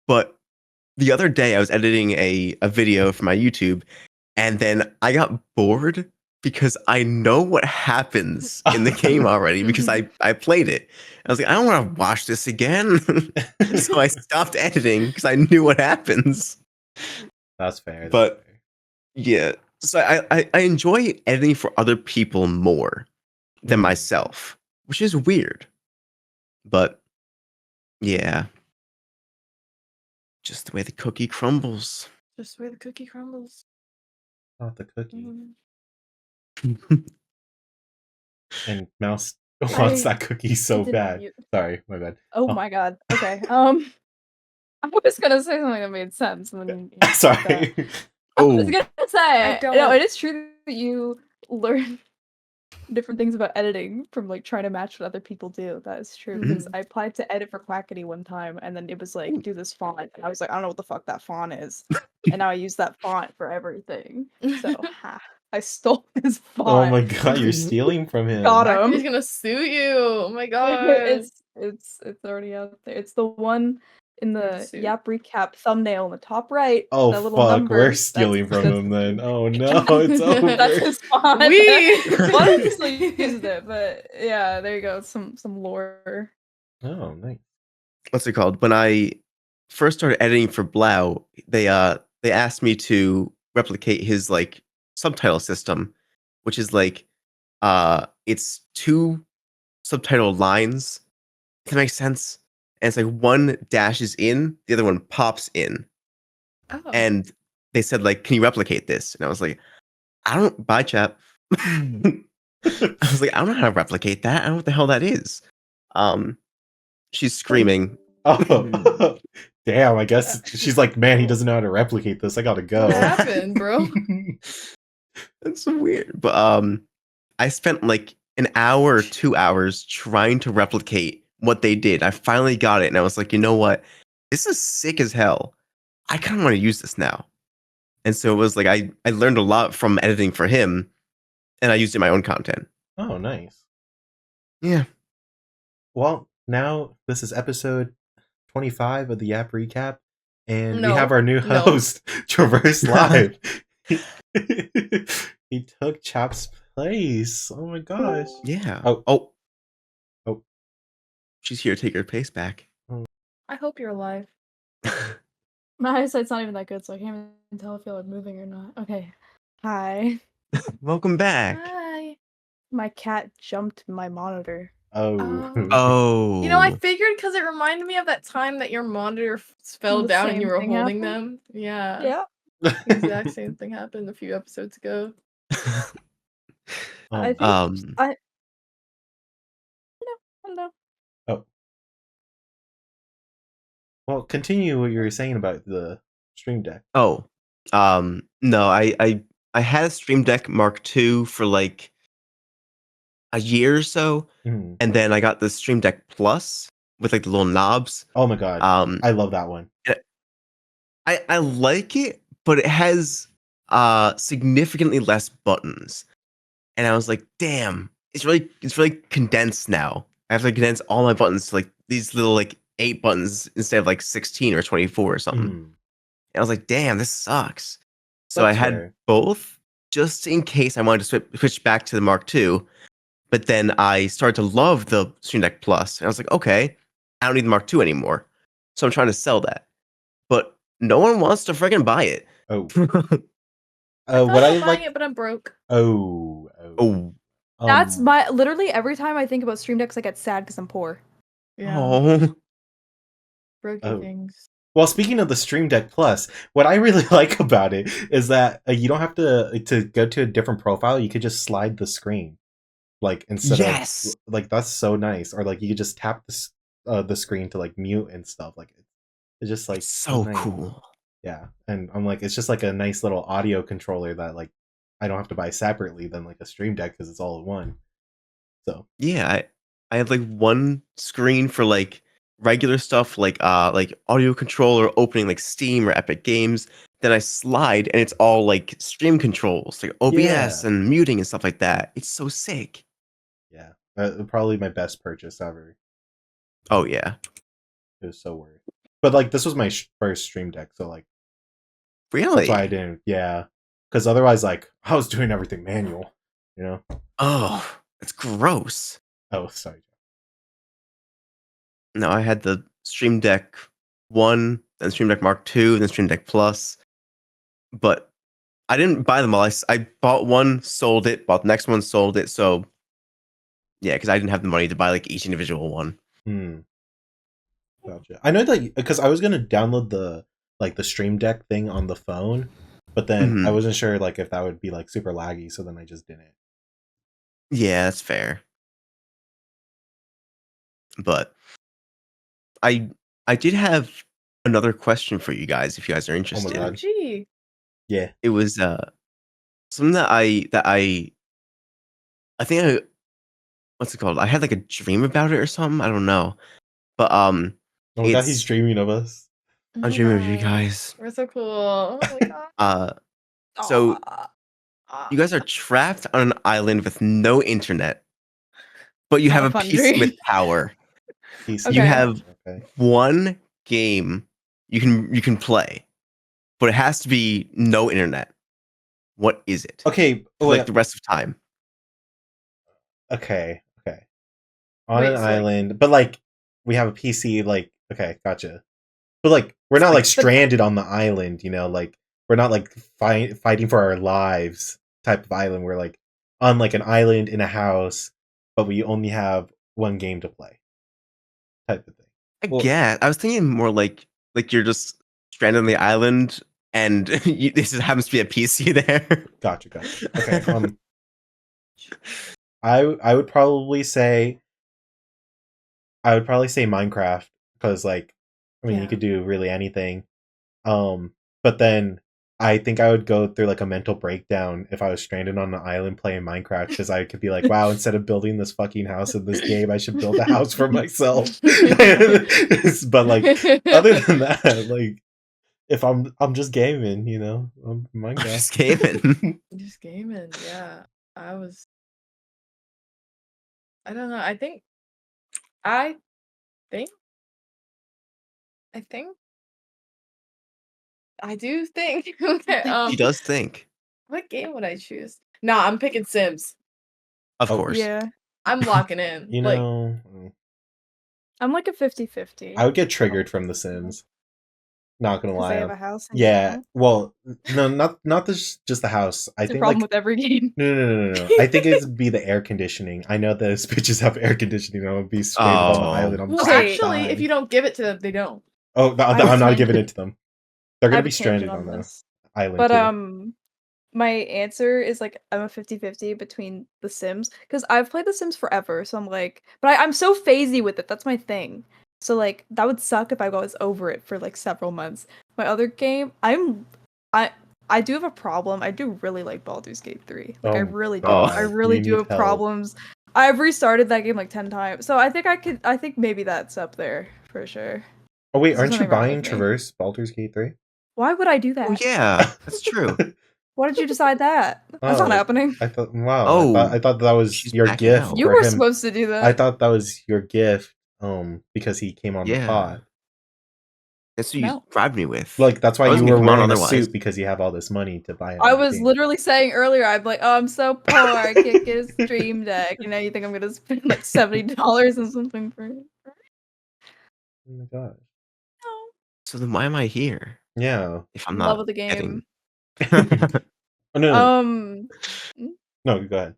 But the other day I was editing a video for my YouTube, and then I got bored because I know what happens in the game already because I played it. I was like, I don't want to watch this again. So I stopped editing because I knew what happens. That's fair. That's But fair. yeah, so I enjoy editing for other people more than myself, which is weird. But yeah, just the way the cookie crumbles. Just where the cookie crumbles. Not the cookie. Mhm. And Mouse wants that cookie so did bad. mute. Sorry, my bad. Oh my god. Okay. I was gonna say something that made sense, and then you said that. Sorry. I was Oh, gonna say, don't- no, it is true that you learn different things about editing from like trying to match what other people do. That is true because I applied to edit for Quackity one time, and then it was like, do this font, and I was like, I don't know what the fuck that font is, and now I use that font for everything. So I I stole his bot. Oh my god, you're stealing from him. Got him. He's gonna sue you. Oh my god. It's already out there. It's the one in the Yap Recap thumbnail in the top right. Oh that little fuck, number. we're stealing from him then. Oh no, it's over. That's his spot. We One of them still uses it, but yeah, there you go. Some lore. Oh, nice. What's it called? When I first started editing for Blau, they asked me to replicate his like subtitle system, which is like it's 2 subtitle lines. If that makes sense. And it's like one dashes in, the other one pops in. Oh. And they said, like, can you replicate this? And I was like, bye chat. I was like, I don't know how to replicate that. I don't know what the hell that is. She's screaming. Oh, damn, I guess she's like, man, he doesn't know how to replicate this. I gotta go. What happened, bro? That's so weird. But I spent like an hour or 2 hours trying to replicate what they did. I finally got it, and I was like, you know what? This is sick as hell. I kind of want to use this now. And so it was like I learned a lot from editing for him, and I used it in my own content. Oh, nice. Yeah. Well, now this is episode 25 of the Yap Recap, and we No. have our new No. host, Traverse Live. He took Chap's place. Oh my gosh. Yeah. Oh. She's here to take her pace back. I hope you're alive. My eyesight's not even that good, so I can't even tell if y'all are moving or not. Okay. Hi. Welcome back. Hi. My cat jumped my monitor. Oh. Oh. You know, I figured because it reminded me of that time that your monitor fell The down and same you were thing holding happened? them. Yeah. Yeah. The exact same thing happened a few episodes ago. I think I don't know. Well, continue what you were saying about the Stream Deck. Oh. No, I had a Stream Deck Mark II for like a year or so, Mhm. and then I got the Stream Deck Plus with like the little knobs. Oh my god. I love that one. I like it, but it has significantly less buttons. And I was like, damn, it's really condensed now. I have to condense all my buttons to like these little like 8 buttons instead of like 16 or 24 or something. Mm. And I was like, damn, this sucks. So That's I had fair. both just in case I wanted to switch back to the Mark II. But then I started to love the Stream Deck Plus. And I was like, okay, I don't need the Mark II anymore. So I'm trying to sell that. But no one wants to freaking buy it. Oh. What I like it, but I'm broke. Oh. That's my literally every time I think about Stream Decks, I get sad because I'm poor. Yeah. Oh. Brokey things. Well, speaking of the Stream Deck Plus, what I really like about it is that you don't have to go to a different profile. You could just slide the screen, like instead of like that's so nice. Or like you could just tap the screen to like mute and stuff. Like it's just like It's so nice. cool. Yeah, and I'm like, it's just like a nice little audio controller that like I don't have to buy separately than like a Stream Deck because it's all in one. So yeah, I have like one screen for like regular stuff like audio controller, opening like Steam or Epic Games. Then I slide and it's all like stream controls, like OBS and muting and stuff like that. It's so sick. Yeah, probably my best purchase ever. Oh yeah, it was so worth. But like this was my first Stream Deck, so like really, that's why I didn't. Yeah, because otherwise, like I was doing everything manual, you know. Oh, it's gross. Oh, sorry. No, I had the Stream Deck 1, then Stream Deck Mark II, then Stream Deck Plus. But I didn't buy them all. I bought one, sold it, bought the next one, sold it. So yeah, because I didn't have the money to buy like each individual one. Gotcha. I know that because I was gonna download the Stream Deck thing on the phone, but then I wasn't sure like if that would be like super laggy, so then I just didn't. Yeah, that's fair. But I did have another question for you guys if you guys are interested. Oh my god. Gee. Yeah. It was something that I think what's it called? I had like a dream about it or something. I don't know. But oh my god, he's dreaming of us. I'm dreaming of you guys. We're so cool. Oh my god. So You guys are trapped on an island with no internet, but you have a PC with power. PC. You Okay. have one game you can play, but it has to be no internet. What is it? Okay, For, like the rest of time. Okay. On an island, but like we have a PC. Like, okay, gotcha. But like we're not like stranded on the island, you know. Like we're not like fighting for our lives type of island. We're like on like an island in a house, but we only have one game to play, type of thing. I was thinking more like you're just stranded on the island, and this happens to be a PC there. Gotcha. Okay. I would probably say Minecraft because like I mean you could do really anything. But then I think I would go through like a mental breakdown if I was stranded on an island playing Minecraft because I could be like, wow, instead of building this fucking house in this game, I should build a house for myself. But like other than that, like if I'm just gaming, you know, I'm Minecraft. Just gaming. Just gaming, yeah. I don't know. I think I do think. Okay, She does think. what game would I choose? Nah, I'm picking Sims. Of course. Yeah. I'm locking in. You like, know, I'm like a 50-50. I would get triggered from The Sims. Not gonna lie. They have a house. Yeah. Well, no, not just the house. I think problem like with every game. No. I think it'd be the air conditioning. I know those bitches have air conditioning. I would be stranded on the island. Well, actually, if you don't give it to them, they don't. Oh, I'm not giving it to them. They're gonna be stranded on this island. But too. my answer is like I'm a 50-50 between The Sims because I've played The Sims forever, so I'm like, but I'm so phasey with it. That's my thing. So like that would suck if I was over it for like several months. My other game, I do have a problem. I do really like Baldur's Gate 3. Like I really do. I really do have problems. I've restarted that game like 10 times. So I think maybe that's up there for sure. Oh wait, aren't you buying Traverse Baldur's Gate 3? Why would I do that? Oh yeah, that's true. Why did you decide that? That's not happening. I thought, wow. I thought that was your gift. You were supposed to do that. I thought that was your gift, because he came on the pod. That's what you bribed me with. Like that's why you were wearing a suit because you have all this money to buy it. I was literally saying earlier, I'm like, oh, I'm so poor, I can't get a Stream Deck. You know, you think I'm gonna spend like $70 or something for it? Oh my gosh. No. So then why am I here? Yeah. If I'm not love of the game. Oh, no. No, go ahead.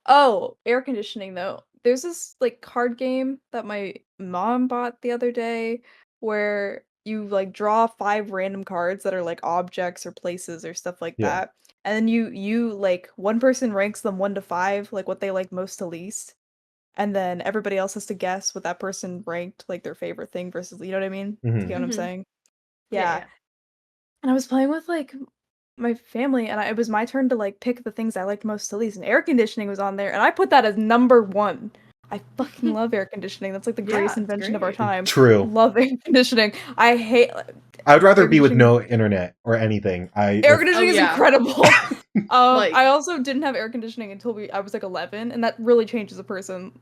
Oh, air conditioning though. There's this like card game that my mom bought the other day where you like draw 5 random cards that are like objects or places or stuff like that. And then you like one person ranks them 1 to 5, like what they like most to least. And then everybody else has to guess what that person ranked like their favorite thing versus, you know what I mean? You get what I'm saying? Yeah. And I was playing with like my family and it was my turn to like pick the things I liked most to least, and air conditioning was on there and I put that as number 1. I fucking love air conditioning. That's like the greatest invention of our time. True. Love air conditioning. I would rather be with no internet or anything. Air conditioning is incredible. I also didn't have air conditioning until I was like 11, and that really changes a person.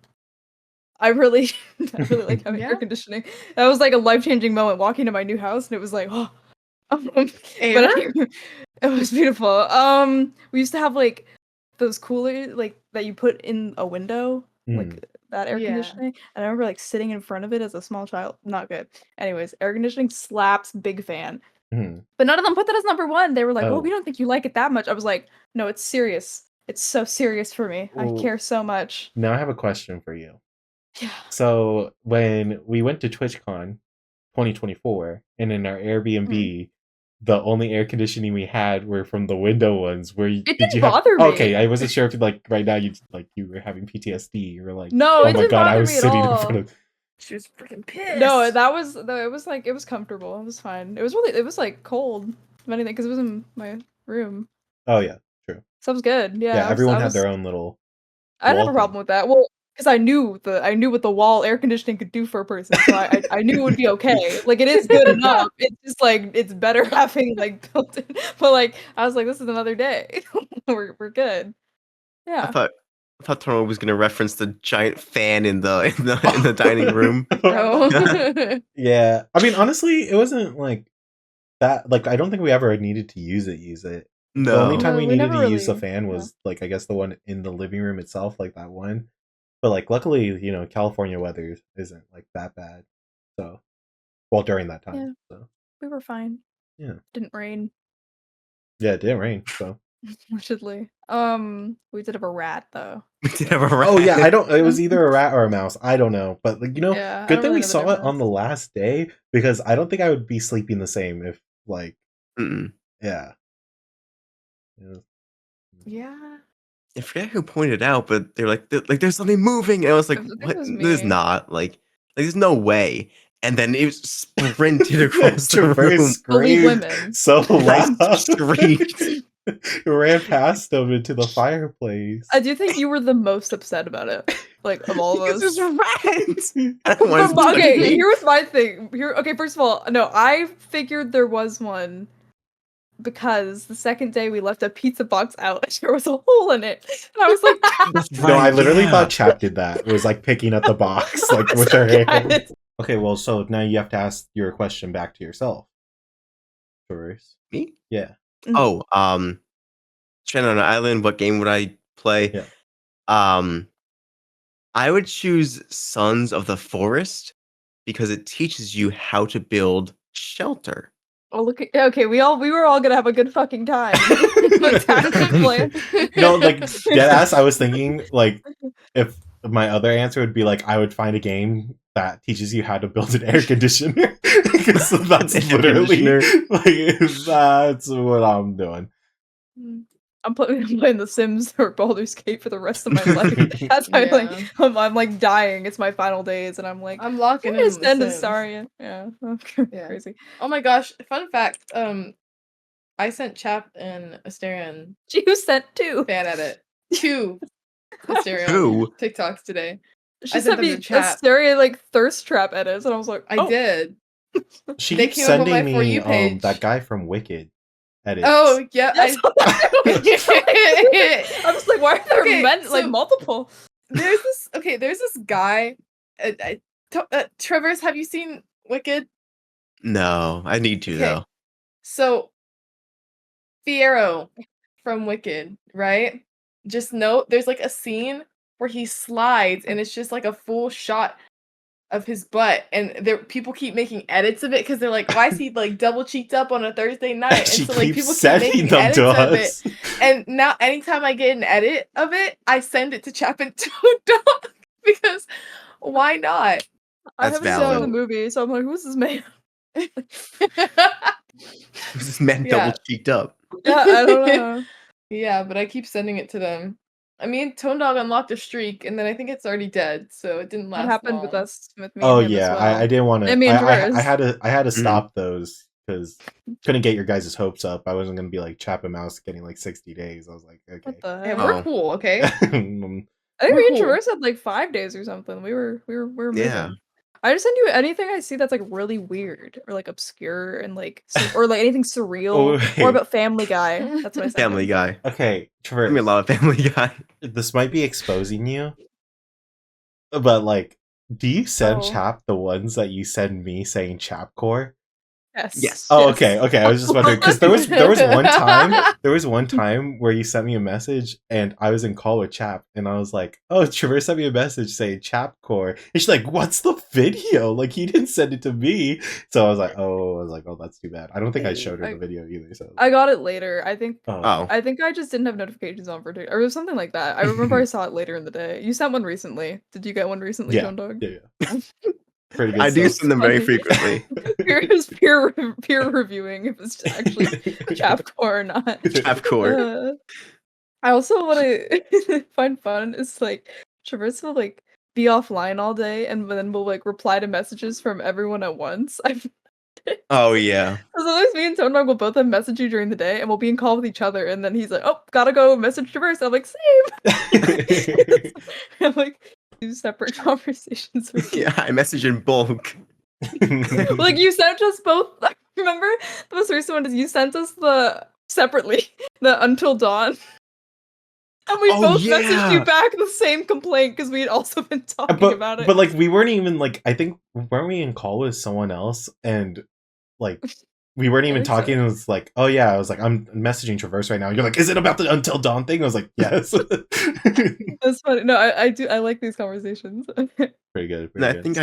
I really like having air conditioning. That was like a life-changing moment walking to my new house, and it was like, oh. But it was beautiful. We used to have like those coolers like that you put in a window, like that air conditioning. And I remember like sitting in front of it as a small child. Not good. Anyways, air conditioning slaps, big fan. But none of them put that as number 1. They were like, "Oh, we don't think you like it that much." I was like, "No, it's serious. It's so serious for me. I care so much." Now I have a question for you. Yeah. So when we went to TwitchCon 2024, and in our Airbnb, the only air conditioning we had were from the window ones. Where it didn't bother me. Okay, I wasn't sure if like right now you were having PTSD. You were like, no, oh my god, I was sitting in front of. She was freaking pissed. No, it was like it was comfortable. It was fine. It was like cold, if anything, because it was in my room. Oh yeah, true. So it was good. Yeah. Yeah, everyone had their own little. I didn't have a problem with that. Well, because I knew what the wall air conditioning could do for a person, so I knew it would be okay. Like, it is good enough. It's just like it's better having like built in. But like I was like, this is another day. We're good. I Yeah. thought Toro was gonna reference the giant fan in the dining room. No. Yeah. I mean, honestly, it wasn't like that. Like, I don't think we ever needed to use it. The only No. time No, we we needed never to use the really. fan Yeah. was like, I guess the one in the living room itself, like that one. But like, luckily, you know, California weather isn't like that bad. So, well, during that time. Yeah. So, We were fine. yeah. Didn't rain. Yeah, it didn't rain. So, Allegedly. We did have a rat though. We did have a rat. oh yeah, I don't. It was either a rat or a mouse. I don't know. But like, you know, Yeah, I good don't thing really we know the saw it on the difference. last day because I don't think I would be sleeping the same if like, Mm-mm. yeah. Yeah. Yeah. I forget who pointed out, but they're like, there's something moving, and I was like, I think what? it was There's me. not. Like, there's no way. And then it sprinted across the Traverse room. Believe screamed women. so I loud. screamed. Ran past them into the fireplace. I do think you were the most upset about it, like of all of Because us. there's rats. I don't want But, to okay, here was my thing. Okay, first of all, no, I figured there was one because the second day we left a pizza box out and there was a hole in it. And I was like, No, I literally thought Chap did that. It was like picking at the box, like with her hand. guys. Okay, well, so now you have to ask your question back to yourself. Traverse. Me? Yeah. Oh, stranded on an island. What game would I play? Yeah. I would choose Sons of the Forest because it teaches you how to build shelter. Oh, look at, okay, we were all gonna have a good fucking time. The tactic plan. No, like deadass, I was thinking like if my other answer would be like I would find a game that teaches you how to build an air conditioner because that's An air literally conditioner. like that's what I'm doing. I'm playing The Sims or Baldur's Gate for the rest of my life. That's why Yeah. I'm like dying. It's my final days, and I'm like, I'm locking "Where in is The Zen to Sims. Saria?" Yeah, Yeah. crazy. Oh my gosh! Fun fact. I sent Chap and Asterion You sent two. fan edit 2 Asterion Two? TikToks today. She I sent sent them me to chat. Asteria like thirst trap edits, and I was like, I oh. did. She They keeps came up on sending my For me You page. that guy from Wicked edits. Oh yeah, Yes, I'm just like, why are there Okay, like so- multiple? there's this guy. Trevor's, have you seen Wicked? No, I need to Okay. though. So, Fiyero from Wicked, right? Just note, there's like a scene where he slides, and it's just like a full shot of his butt, and people keep making edits of it because they're like, why is he like double cheeked up on a Thursday night? And She so like keeps people keep sending making them edits to of it. us. And now anytime I get an edit of it, I send it to Chap and Toad Dog because why not? I That's haven't seen valid. the movie, so I'm like, who's this man? This man Yeah. double cheeked up. Yeah, I don't know. Yeah, but I keep sending it to them. I mean, Tone Dog unlocked a streak, and then I think it's already dead, so it didn't last What happened long. with us, with me Oh and him yeah, as well. I didn't want to. And me and I Traverse. had to Mhm. stop those because couldn't get your guys' hopes up. I wasn't gonna be like Chap and Mouse getting like 60 days. I was like, okay. What the Hey, heck? Oh. we're cool, okay? I think We're me and cool. Traverse had like 5 days or something. We were moving. Yeah. I just send you anything I see that's like really weird or like obscure and like or like anything surreal Oh, or wait. about Family Guy. That's what I send Family him. Guy. Okay, Give me a Traverse. lot of Family Guy. This might be exposing you, but like, do you send Oh. Chap the ones that you send me saying Chapcore? Yes. Oh, yes. okay. I was just wondering because there was one time where you sent me a message and I was in call with Chap and I was like, "Oh, Traverse sent me a message saying Chapcore," and she's like, "What's the video? Like, he didn't send it to me." So I was like, "Oh, that's too bad." I don't think I showed her the video either. So I got it later. I think Oh. I just didn't have notifications on for TikTok or it was something like that. I remember I saw it later in the day. You sent one recently. Did you get one recently, Yeah. Tone Dog? yeah. Pretty good. I do stuff. send them very Funny. frequently. peer reviewing if it's actually Chapcore or not. Chapcore. I also want to find fun is like Traverse will like be offline all day and then we'll like reply to messages from everyone at once. Oh yeah. Sometimes me and Tone Dog will both have message you during the day and we'll be in call with each other and then he's like, oh, gotta go message Traverse. I'm like, same. I'm like, 2 separate conversations with you. Yeah, I message in bulk. Like you sent us both. Remember the most recent one is you sent us the separately the Until Dawn, and we both messaged you back the same complaint because we had also been talking about it. But like we weren't even like I think weren't we in call with someone else and like we weren't even talking. So. It was like, oh yeah, I was like, I'm messaging Traverse right now. You're like, is it about the Until Dawn thing? I was like, yes. That's funny. No, I do. I like these conversations. Pretty good. I think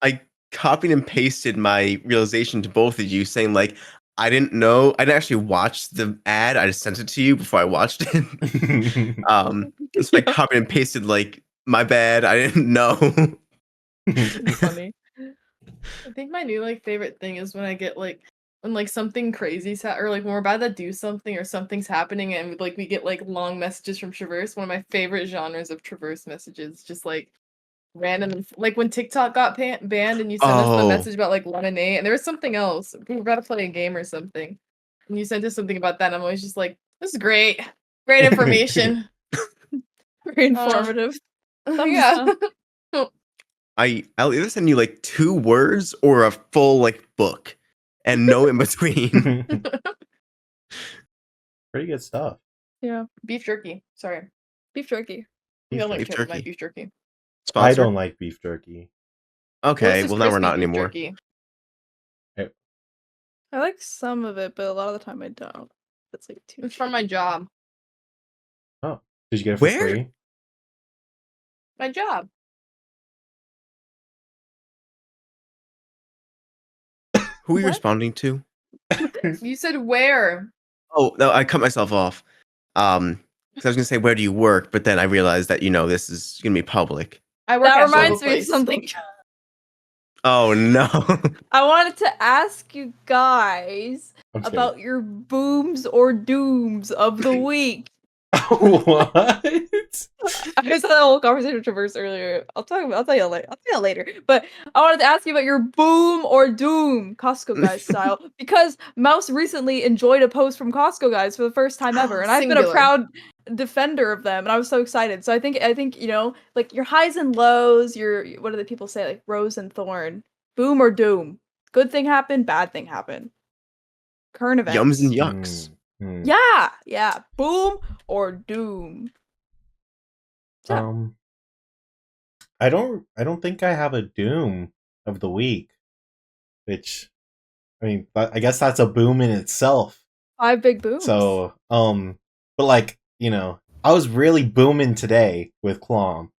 I copied and pasted my realization to both of you, saying like, I didn't know. I didn't actually watch the ad. I just sent it to you before I watched it. So I copied and pasted like, my bad. I didn't know. It's funny. I think my new like favorite thing is when I get like when like something crazy's or like when we're about to do something or something's happening and like we get like long messages from Traverse. One of my favorite genres of Traverse messages, just like random, like when TikTok got banned and you sent us the message about like lemonade and there was something else. We were about to play a game or something, and you sent us something about that. And I'm always just like, this is great information, very informative. Yeah. I'll either send you like 2 words or a full like book, and no in between. Pretty good stuff. Yeah, beef jerky. Sorry, beef jerky. Beef jerky. My beef jerky. Sponsor? I don't like beef jerky. Okay, well now we're not anymore. Jerky. I like some of it, but a lot of the time I don't. It's like too. It's from my job. Oh, did you get it for free? My job. Who are you responding to? You said where? Oh no, I cut myself off. Because I was gonna say where do you work, but then I realized that this is gonna be public. I work. That reminds me of something. Oh no! I wanted to ask you guys about your booms or dooms of the week. What? I just had a whole conversation with Traverse earlier. I'll tell you later. But I wanted to ask you about your boom or doom, Costco guys style, because Mouse recently enjoyed a post from Costco guys for the first time ever, and I've been a proud defender of them, and I was so excited. So I think like your highs and lows, your what do the people say, like rose and thorn, boom or doom, good thing happened, bad thing happened, current events, yums and yucks. Yeah, boom or doom. Yeah. I don't think I have a doom of the week, which, I mean, I guess that's a boom in itself. 5 big booms. So, but like, I was really booming today with Clom,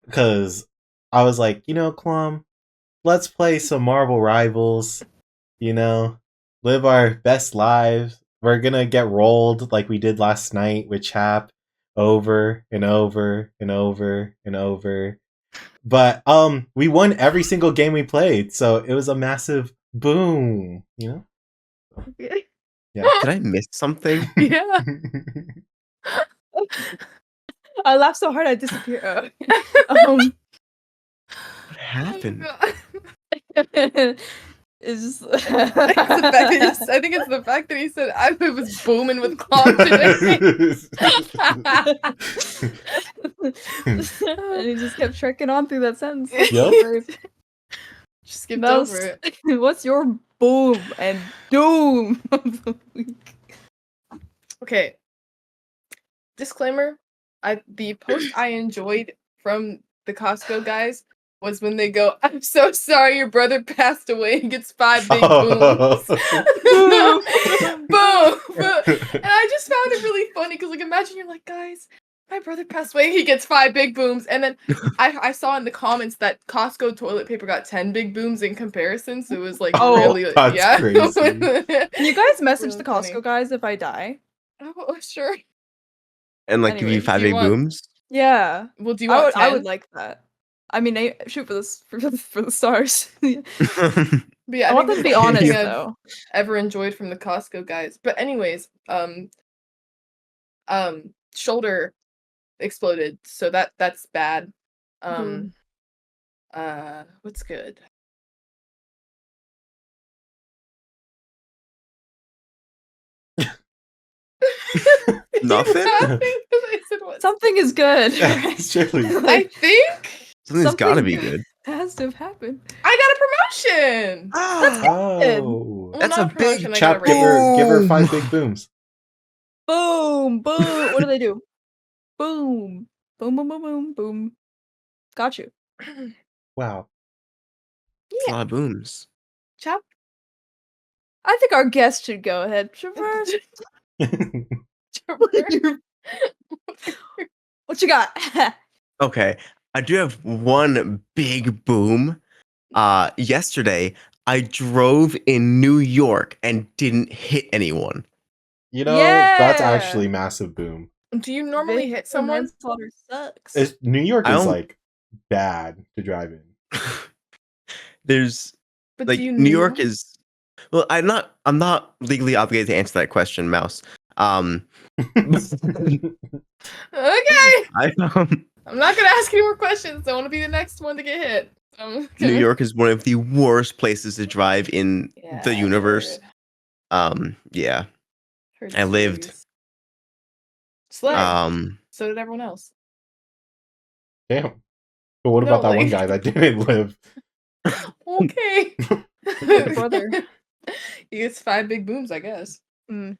because I was like, Clom, let's play some Marvel Rivals, live our best lives. We're gonna get rolled like we did last night with Chap over and over and over and over. But we won every single game we played, so it was a massive boom, Yeah. Did I miss something? Yeah. I laughed so hard I disappeared. What happened? It's just I think it's the fact that he said I was booming with Claude today. And he just kept trekking on through that sentence. Yep. Just skipped over it. What's your boom and doom of the week? Okay. Disclaimer, the post I enjoyed from the Costco guys was when they go, I'm so sorry your brother passed away and gets 5 big booms. Boom! And I just found it really funny because, like, imagine you're like, guys, my brother passed away, he gets 5 big booms. And then I saw in the comments that Costco toilet paper got 10 big booms in comparison. So it was like, really, that's crazy. Can you guys message the Costco guys if I die? Oh, sure. And like give you 5 big booms? Yeah. Well, do you want 10? I would like that. I mean, shoot for the stars. But yeah, I want them to be honest though. Ever enjoyed from the Costco guys. But anyways, shoulder exploded, so that's bad. What's good? Nothing. I said, Something is good. Surely. I think Something's got to something be good. has to have happened. I got a promotion. Oh. Well, That's not a big promotion, I got a Chap, raise. give her 5 Boom. big booms. Boom, boom. What do they do? Boom, boom, boom, boom, boom, boom. Got you. Wow. It's a lot of booms. Chap. I think our guest should go ahead. Traverse. What you got? Okay, I do have one big boom. Yesterday, I drove in New York and didn't hit anyone. You know, that's Yeah. actually massive boom. Do you normally hit someone? Manslaughter sucks. New York I is don't- like bad to drive in. There's But like do you New York know? is. Well, I'm not legally obligated to answer that question, Mouse. Okay. I I'm not gonna ask any more questions. I want to be the next one to get hit. New York is one of the worst places to drive in Yeah, the universe. Yeah. I lived. Slay. So did everyone else. Damn. But what No, about that one like- guy that didn't live? Okay. Your brother. He gets 5 big booms, I guess. Mm.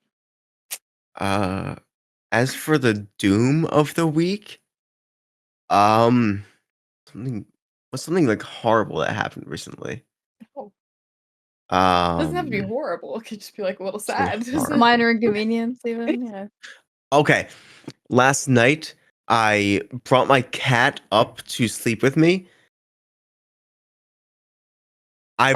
As for the doom of the week, something like horrible that happened recently. Oh, doesn't have to be horrible. It could just be like a little sad. horrible. Minor inconvenience, even. Yeah. Okay. Last night, I brought my cat up to sleep with me. Why?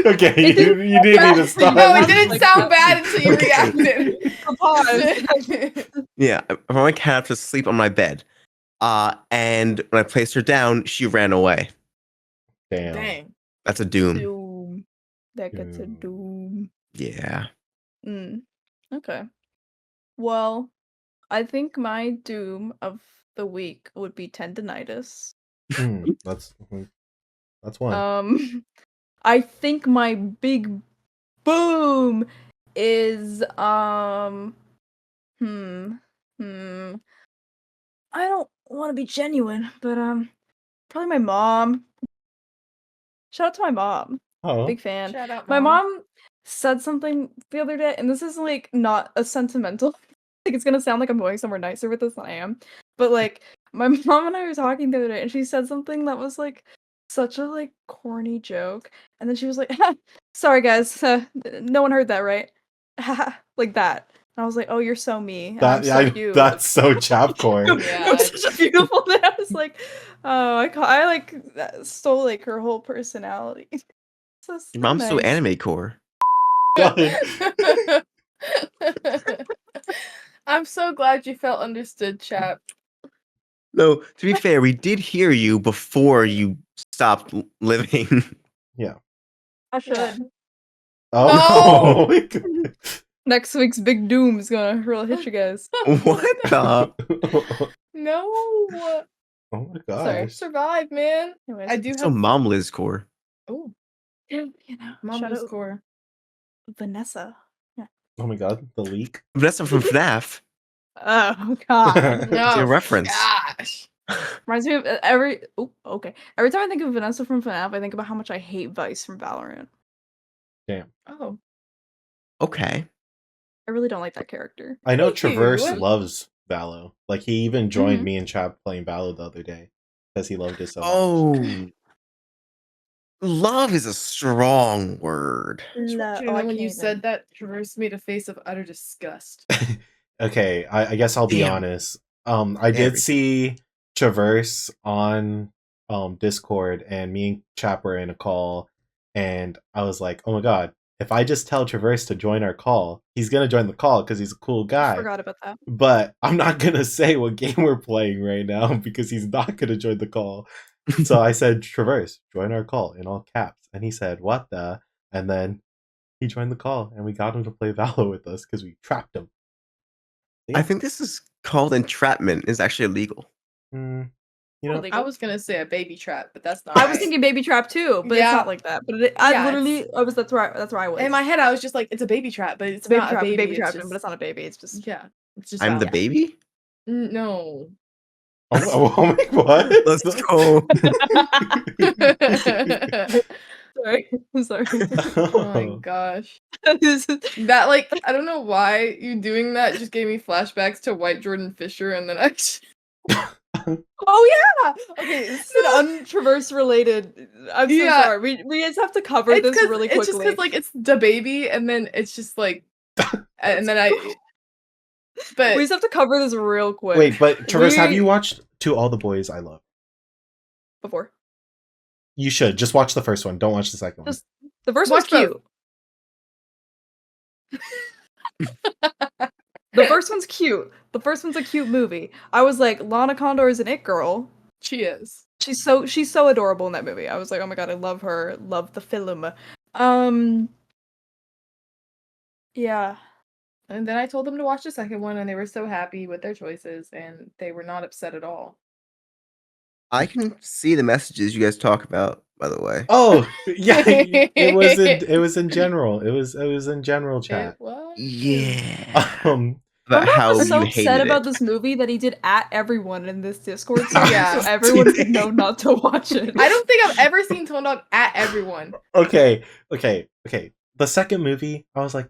Okay, you didn't need to stop. No, it didn't sound bad until you reacted. Pause. Yeah, I brought my cat up to sleep on my bed. And when I placed her down, she ran away. Damn. Dang. That's a doom. Doom. That gets a doom. Yeah. Okay. Well, I think my doom of the week would be tendinitis. That's one. I think my big boom is I don't want to be genuine, but probably my mom. Shout out to my mom. Oh. Big fan. Shout out, My Mom. mom said something the other day, and this is like not a sentimental. Like it's gonna sound like I'm going somewhere nicer with this than I am, but like my mom and I were talking the other day, and she said something that was like such a like corny joke, and then she was like, "Sorry guys, no one heard that, right?" Like that. And I was like, "Oh, you're so me." And I'm so cute. That's so chapcore. Yeah. It was such a beautiful thing. I was like, "Oh, I like stole like her whole personality." So Your mom's so nice. anime core. I'm so glad you felt understood, chap. No, to be fair, we did hear you before you stopped living. Yeah. I should. Yeah. Oh, No! no. Next week's big doom is gonna really hit you guys. What the? No. Oh my Sorry, gosh. survive, man. Anyways, I do So have. mom Liz core. Oh, you know, Mom shout was out core. Vanessa. Oh my god, the leak. Vanessa from FNAF. Oh god. No, a reference. Gosh. Reminds me of every Every time I think of Vanessa from FNAF, I think about how much I hate Vice from Valorant. Damn. Oh. Okay. I really don't like that character. I know Me Traverse too. loves Valo. Like he even joined me and Chap playing Valo the other day because he loved it so much. Oh. Love is a strong word. You I know, when can't you even. said that, Traverse made a face of utter disgust. Okay, I guess I'll be Damn. honest. I did Everything. see Traverse on Discord, and me and Chap were in a call, and I was like, oh my god, if I just tell Traverse to join our call, he's gonna join the call because he's a cool I guy. forgot about that. But I'm not gonna say what game we're playing right now because he's not gonna join the call. So I said, Traverse, join our call in all caps. And he said, what the? And then he joined the call and we got him to play Valo with us because we trapped him. I think this is called entrapment. It's actually illegal. You know, Illegal. I was gonna say a baby trap, but that's not. I was right. thinking Baby Trap too, but Yeah. it's not like that. But Yeah, I literally, that's where I was. In my head, I was just like, it's a baby trap, but it's It's a baby not trap, a baby. baby it's trap, just, but it's not a baby. It's just yeah, it's just. I'm the Valid. baby? No. Oh my what? Let's go. Sorry. I'm sorry. Oh my gosh. That, like, I don't know why you doing that just gave me flashbacks to White Jordan Fisher, and then I Oh yeah. Okay, this is an untraverse related. I'm so sorry. We just have to cover this really quickly. It's just because like it's the baby, and then it's just like, and then But we just have to cover this real quick. Wait, but Traverse, have you watched To All the Boys I Love? Before? You should just watch the first one. Don't watch the second one. Just the first one's cute. The first one's cute. The first one's a cute movie. I was like, Lana Condor is an it girl. She is. She's so adorable in that movie. I was like, oh my god, I love her. Love the film. Yeah. And then I told them to watch the second one, and they were so happy with their choices, and they were not upset at all. I can see the messages you guys talk about, by the way. Oh, yeah, it was in general. It was in general chat. It was? Yeah. About how was so you upset hated about it. this movie that he did at everyone in this Discord server, Yeah. so everyone would know not to watch it. I don't think I've ever seen Tone Dog at everyone. Okay. The second movie, I was like,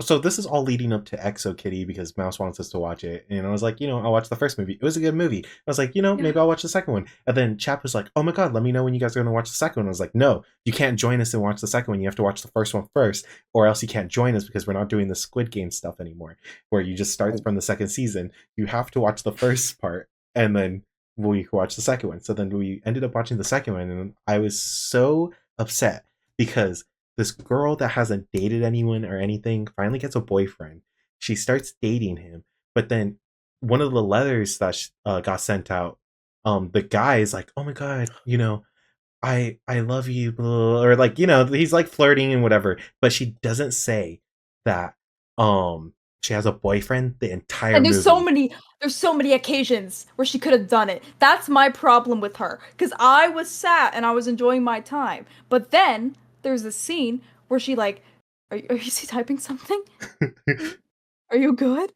so this is all leading up to Exo Kitty because Mouse wants us to watch it. And I was like, I'll watch the first movie. It was a good movie. I was like, maybe I'll watch the second one. And then Chap was like, oh my god, let me know when you guys are going to watch the second one. I was like, no, you can't join us and watch the second one. You have to watch the first one first, or else you can't join us because we're not doing the Squid Game stuff anymore, where you just start from the second season. You have to watch the first part, and then we could watch the second one. So then we ended up watching the second one, and I was so upset because this girl that hasn't dated anyone or anything finally gets a boyfriend. She starts dating him, but then one of the letters that got sent out, the guy is like, "Oh my god, I love you," blah, blah, blah, or like, he's like flirting and whatever. But she doesn't say that she has a boyfriend the entire and there's movie. so many occasions where she could have done it. That's my problem with her, because I was sat and I was enjoying my time, but then there's a scene where she like, are you typing something? Are you good?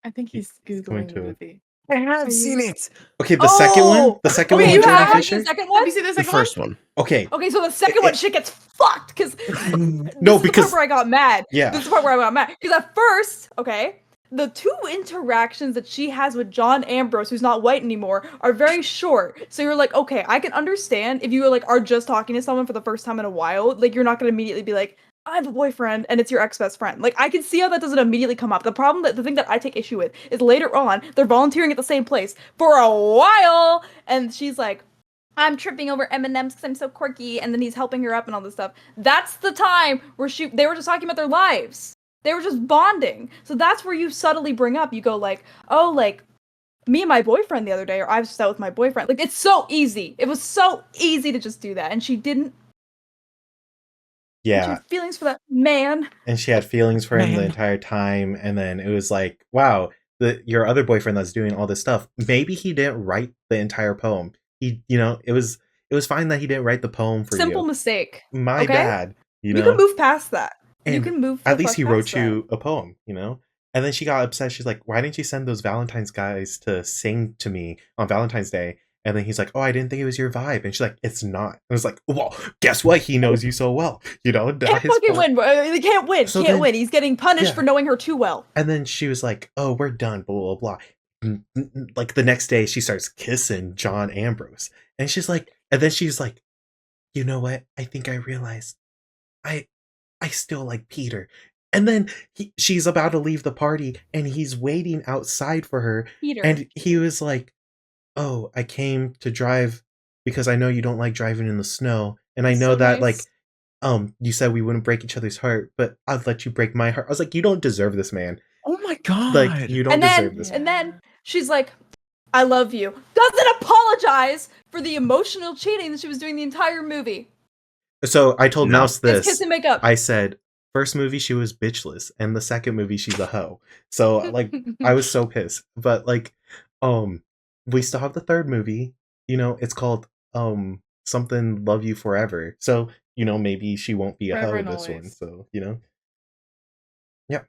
I think he's Googling the movie. I have seen it. Okay, the second one? The second one Okay, with you Jordan have Fisher? the second one? Have you seen the The second first one. Okay. Okay, so the second one shit gets fucked, because No, this is the because part where I got mad. Yeah. This is the part where I got mad. Because at first, okay, the two interactions that she has with John Ambrose, who's not white anymore, are very short. So you're like, okay, I can understand if you are just talking to someone for the first time in a while, like you're not gonna immediately be like, I have a boyfriend and it's your ex-best friend. Like I can see how that doesn't immediately come up. The thing that I take issue with is later on, they're volunteering at the same place for a while, and she's like, I'm tripping over M&Ms because I'm so quirky, and then he's helping her up and all this stuff. That's the time where they were just talking about their lives. They were just bonding. So that's where you subtly bring up, you go like, oh, like, me and my boyfriend the other day, or I was just out with my boyfriend. Like, it's so easy. It was so easy to just do that, and she didn't. Yeah. She had feelings for that man. And she had feelings for him the entire time, and then it was like, wow, your other boyfriend that's doing all this stuff, maybe he didn't write the entire poem. It was fine that he didn't write the poem for you. Simple mistake. My bad. You can move past that. And you can move. At least he wrote you a poem, And then she got upset. She's like, why didn't you send those Valentine's guys to sing to me on Valentine's Day? And then he's like, oh, I didn't think it was your vibe. And she's like, it's not. And I was like, well, guess what? He knows you so well. Can't fucking win. They can't win. So can't win. He's getting punished for knowing her too well. And then she was like, oh, we're done, blah, blah, blah. Like the next day, she starts kissing John Ambrose. And she's like, you know what? I think I realized I still like Peter. And then she's about to leave the party, and he's waiting outside for her. Peter. And he was like, oh, I came to drive because I know you don't like driving in the snow. And I know that, nice. you said we wouldn't break each other's heart, but I'd let you break my heart. I was like, you don't deserve this, man. Oh my god. Like, you don't deserve this. And then she's like, I love you. Doesn't apologize for the emotional cheating that she was doing the entire movie. So I told Mouse this. It's kiss and make up. I said, first movie she was bitchless, and the second movie she's a hoe. So like, I was so pissed. But like, we still have the third movie. It's called something Love You Forever. So maybe she won't be a hoe in this one. So Yep.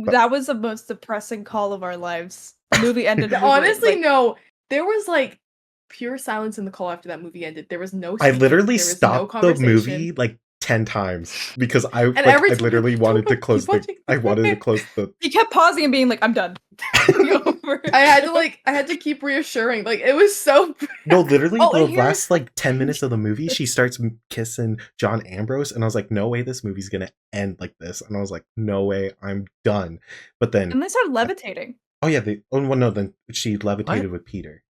That was the most depressing call of our lives. The movie ended. Honestly, no. There was like pure silence in the call after that movie ended. There was no. I speaking, literally there was stopped no the movie like 10 times because I And every I time literally wanted to close the. I wanted to close the. He kept pausing and being like, "I'm done." I had to keep reassuring. Like it was so. No, literally Oh, the and last like 10 minutes of the movie, she starts kissing John Ambrose, and I was like, no way, this movie's gonna end like this. And I was like, no way, I'm done. But then, And they started levitating. oh yeah, then she levitated with Peter.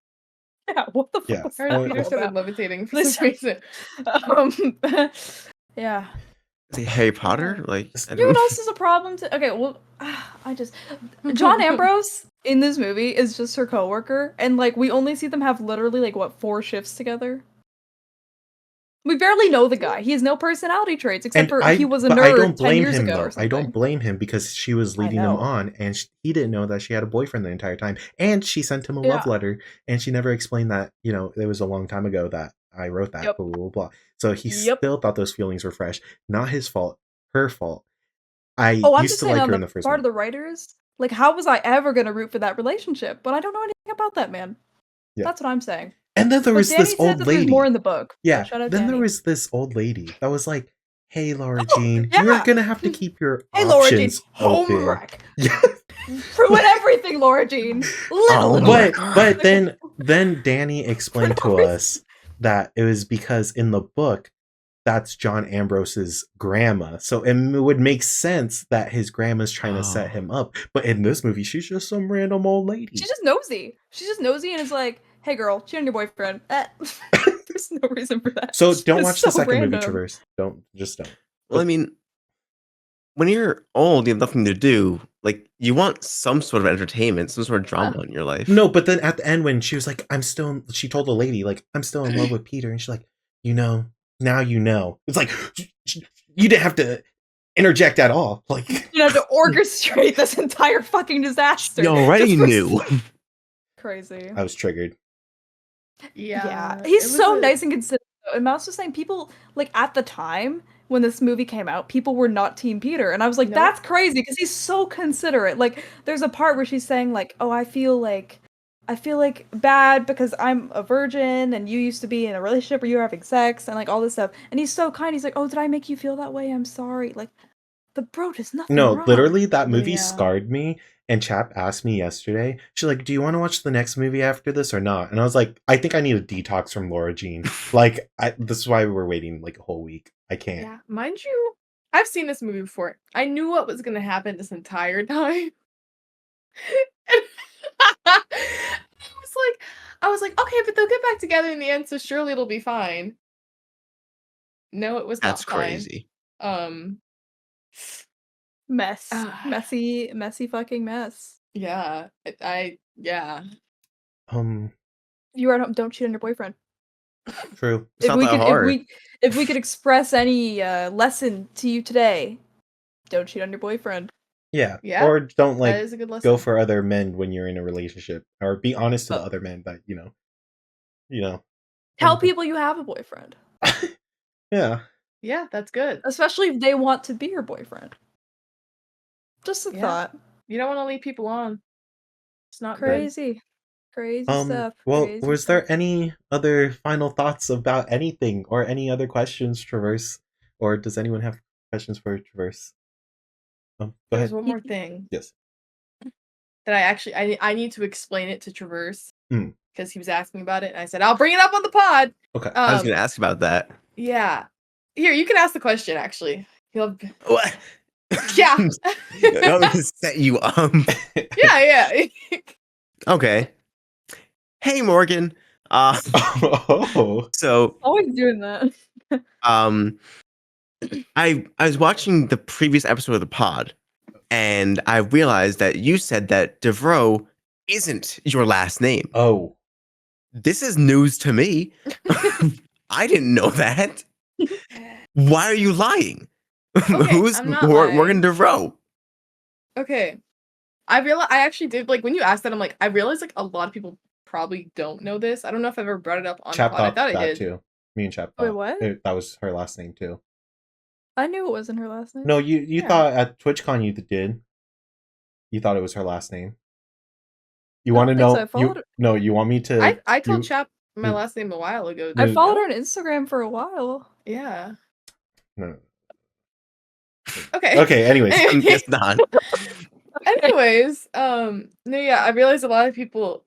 Yeah, what the fuck? Yeah. was Her that and Peter all started about? levitating for This- some reason. Yeah. Is he Harry Potter? Like, I You know what don't- else is a problem? Okay, well, John Ambrose in this movie is just her coworker, and like we only see them have literally like what 4 shifts together. We barely know the guy. He has no personality traits except for he was a but nerd I don't 10 blame years him ago though. or I something. don't blame him because she was leading him know. on, and he didn't know that she had a boyfriend the entire time, and she sent him a love Yeah. letter, and she never explained that it was a long time ago that I wrote that. Yep. Blah blah blah. So he Yep. still thought those feelings were fresh. Not his fault. Her fault. I Oh, I'm used just to saying like on her the in the first part one. of the writers. Like, how was I ever gonna root for that relationship? But I don't know anything about that man. Yeah. That's what I'm saying. And then there But was Danny this said old that there's lady. more in the book. Yeah. So shout out Then Danny. there was this old lady that was like, "Hey, Laura Oh, Jean, yeah. you're gonna have to keep your Hey, Laura Jean, options open." homework. Yeah. Ruin everything, Laura Jean. Oh Literally. my But then Danny explained to us that it was because in the book, that's John Ambrose's grandma. So it would make sense that his grandma's trying to set him up. But in this movie, she's just some random old lady. She's just nosy. She's just nosy and is like, "Hey, girl, cheat on your boyfriend." There's no reason for that. So don't It's watch so the second movie, random. Traverse. Don't. Well, I mean, when you're old, you have nothing to do. Like, you want some sort of entertainment, some sort of drama in your life. No, but then at the end when she was like, she told the lady, like, I'm still in love with Peter. And she's like, now you know. It's like, you didn't have to interject at all. Like, You have to orchestrate this entire fucking disaster. You already just for- knew. Crazy. I was triggered. Yeah. it He's was so a- nice and considerate. And Mouse was saying people, like, at the time when this movie came out, people were not Team Peter. And I was like, Nope. that's crazy because he's so considerate. Like, there's a part where she's saying, like, oh, I feel like bad because I'm a virgin and you used to be in a relationship where you were having sex and like all this stuff. And he's so kind. He's like, oh, did I make you feel that way? I'm sorry. Like, the bro does nothing No, wrong. literally, that movie Yeah. scarred me. And Chap asked me yesterday, she's like, do you want to watch the next movie after this or not? And I was like, I think I need a detox from Laura Jean. Like, this is why we're waiting like a whole week. I can't. Yeah, mind you, I've seen this movie before. I knew what was gonna happen this entire time. And I was like, okay, but they'll get back together in the end, so surely it'll be fine. No, it was That's not fine. crazy. Mess. Ah. Messy fucking mess. Yeah, yeah. You are at home, don't cheat on your boyfriend. True. It's not that hard. If we could express any lesson to you today, don't cheat on your boyfriend. Yeah. Yeah, Or don't That like is a good lesson. go for other men when you're in a relationship, or be honest to the other men that Tell people you have a boyfriend, Yeah. Yeah, that's good. especially if they want to be your boyfriend. Just a Yeah. thought. You don't want to lead people on. It's not good. Crazy stuff. Well, crazy was stuff. there any other final thoughts about anything or any other questions, Traverse? Or does anyone have questions for Traverse? Go There's ahead. one more thing Yes. that I need to explain it to Traverse Hmm. because he was asking about it, and I said I'll bring it up on the pod. Okay. I was going to ask about that. Yeah, here you can ask the question. Actually, he'll. What? Yeah. I'm going to set you up. Yeah. Okay. Hey, Morgan. Oh. So, Always doing that. I was watching the previous episode of the pod, and I realized that you said that Devereaux isn't your last name. Oh. This is news to me. I didn't know that. Why are you lying? Okay, Who's I'm not Morgan lying. Devereaux? Okay. I actually did, like, when you asked that, I'm like, I realized like a lot of people probably don't know this. I don't know if I've ever brought it up on the Chap pod. I thought thought I that did. too. Me and Chap Wait, thought what? that was her last name too. I knew it wasn't her last name. No, you Yeah. thought at TwitchCon you did. You thought it was her last name. You I want to don't think so. know? I followed her- No, you want me to? I told you- Chap my Mm. last name a while ago. I No. followed her on Instagram for a while. Yeah. No. Okay. Okay. Anyways, I guess not. Anyways, no, yeah, I realized a lot of people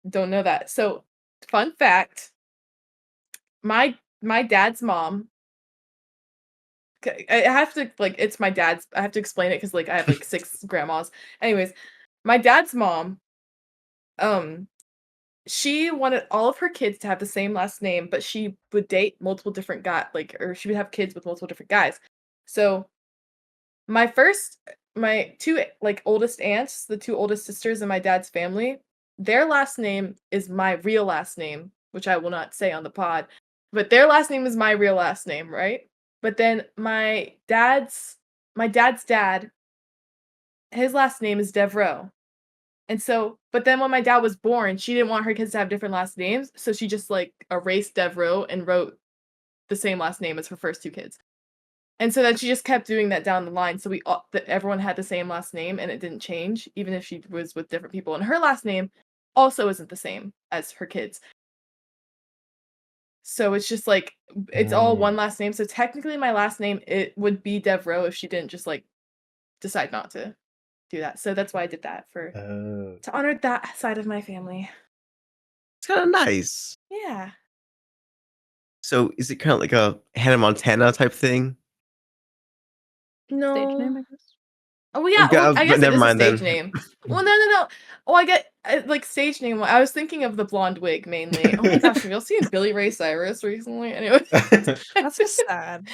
don't know that. So, fun fact, my dad's mom. I have to it's my dad's. I have to explain it because I have 6 grandmas. Anyways, my dad's mom, she wanted all of her kids to have the same last name, but she would date multiple different guys, or she would have kids with multiple different guys. So my 2 oldest aunts, the 2 oldest sisters in my dad's family, their last name is my real last name, which I will not say on the pod, but their last name is my real last name, right? But then my dad's dad, his last name is Devereaux. And so, but then when my dad was born, she didn't want her kids to have different last names, so she just erased Devereaux and wrote the same last name as her first 2 kids. And so then she just kept doing that down the line, so everyone had the same last name and it didn't change, even if she was with different people. And her last name also isn't the same as her kids. So it's just it's all one last name. So technically my last name, it would be Devereaux if she didn't just decide not to do that. So that's why I did that to honor that side of my family. It's kind of nice. Yeah. So is it kind of like a Hannah Montana type thing? No. Stage name, I guess. Oh well, yeah. Okay, I guess never it is mind a stage then. name. Well, no. Oh, I get stage name. I was thinking of the blonde wig mainly. Oh my gosh, have y'all seen Billy Ray Cyrus recently? Anyway, That's just sad.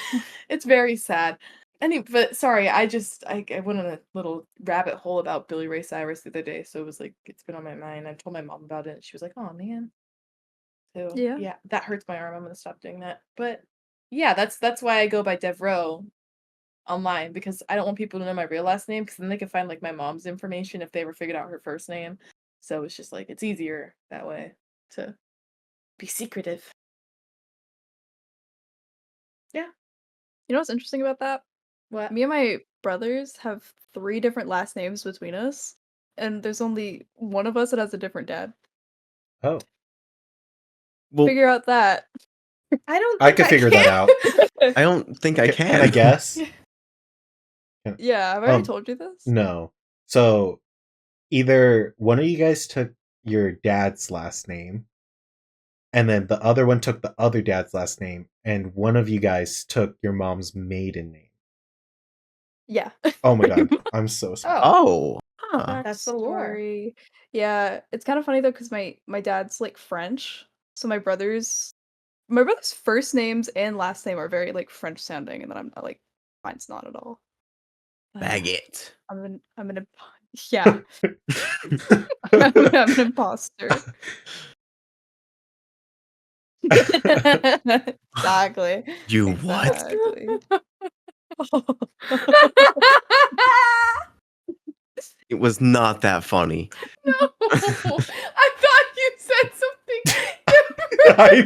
it's very sad. But sorry, I went on a little rabbit hole about Billy Ray Cyrus the other day, so it was it's been on my mind. I told my mom about it, and she was like, "Oh man." So yeah, that hurts my arm. I'm gonna stop doing that. But yeah, that's why I go by Devereaux online, because I don't want people to know my real last name, because then they can find my mom's information if they ever figured out her first name. So it's just it's easier that way to be secretive. Yeah. You know what's interesting about that? What? Me and my brothers have 3 different last names between us, and there's only one of us that has a different dad. Oh, Well, Figure out that. I don't. I think could figure that out. I don't think I can. Can I guess? Yeah, have I already told you this? No. So either one of you guys took your dad's last name, and then the other one took the other dad's last name, and one of you guys took your mom's maiden name. Yeah. Oh my god, I'm so sorry. Oh. Huh. That's the lore. Backstory. Yeah, it's kind of funny though, because my dad's French, so my brother's first names and last name are very French sounding, and then I'm not mine's not at all. Baguette. I'm an yeah. I'm an imposter. Exactly. You what? Exactly. It was not that funny. No, I thought you said something. I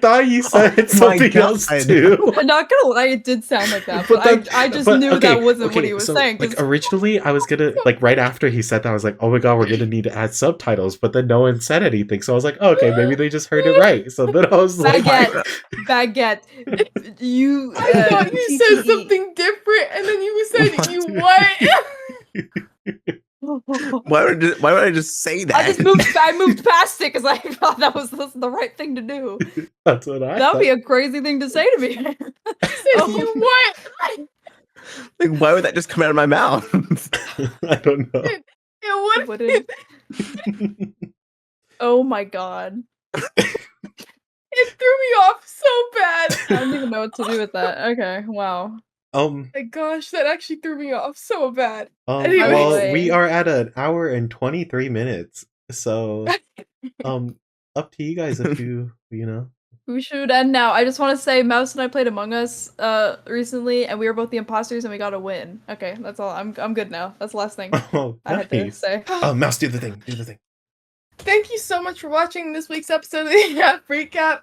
thought you said Oh my something God. else too. I'm not gonna lie, it did sound like that, but But I just but, knew okay, that wasn't what okay, he was so, saying. 'cause- originally, I was gonna right after he said that, I was like, "Oh my god, we're gonna need to add subtitles," but then no one said anything, so I was like, oh, "Okay, maybe they just heard it right." So then I was like, Baguette. You. I thought you said TTE. something different, and then you said What? you what? Why would I just say that? I moved past it because I thought that was the right thing to do. "That's what I." That would be a crazy thing to say to me. Said you what? Like, why would that just come out of my mouth? I don't know. It What would. is- Oh my god. It threw me off so bad. I don't even know what to do with that. Okay, wow. My gosh, that actually threw me off so bad. Well, Anyways. we are at an hour and 23 minutes, so up to you guys if you know. We should end now. I just want to say Mouse and I played Among Us recently, and we were both the imposters and we got a win. Okay, that's all. I'm good now. That's the last thing Oh, I had to nice. say. Oh, Mouse, do the thing. Do the thing. Thank you so much for watching this week's episode of the Yap Recap.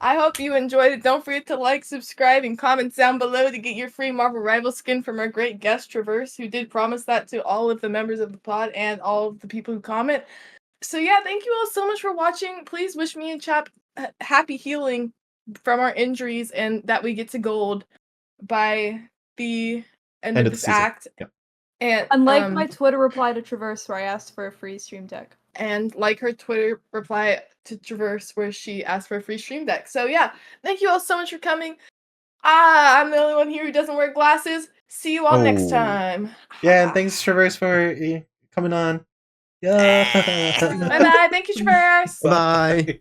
I hope you enjoyed it. Don't forget to like, subscribe, and comment down below to get your free Marvel Rival skin from our great guest Traverse, who did promise that to all of the members of the pod and all of the people who comment. So yeah, thank you all so much for watching. Please wish me and Chap happy healing from our injuries and that we get to gold by the end of this act. Yep. And unlike my Twitter reply to Traverse where I asked for a free stream deck. And like her Twitter reply to Traverse where she asked for a free stream deck. So yeah, thank you all so much for coming. I'm the only one here who doesn't wear glasses. See you all next time. Yeah, and thanks Traverse for coming on. Yeah. Bye bye. Thank you, Traverse. Bye.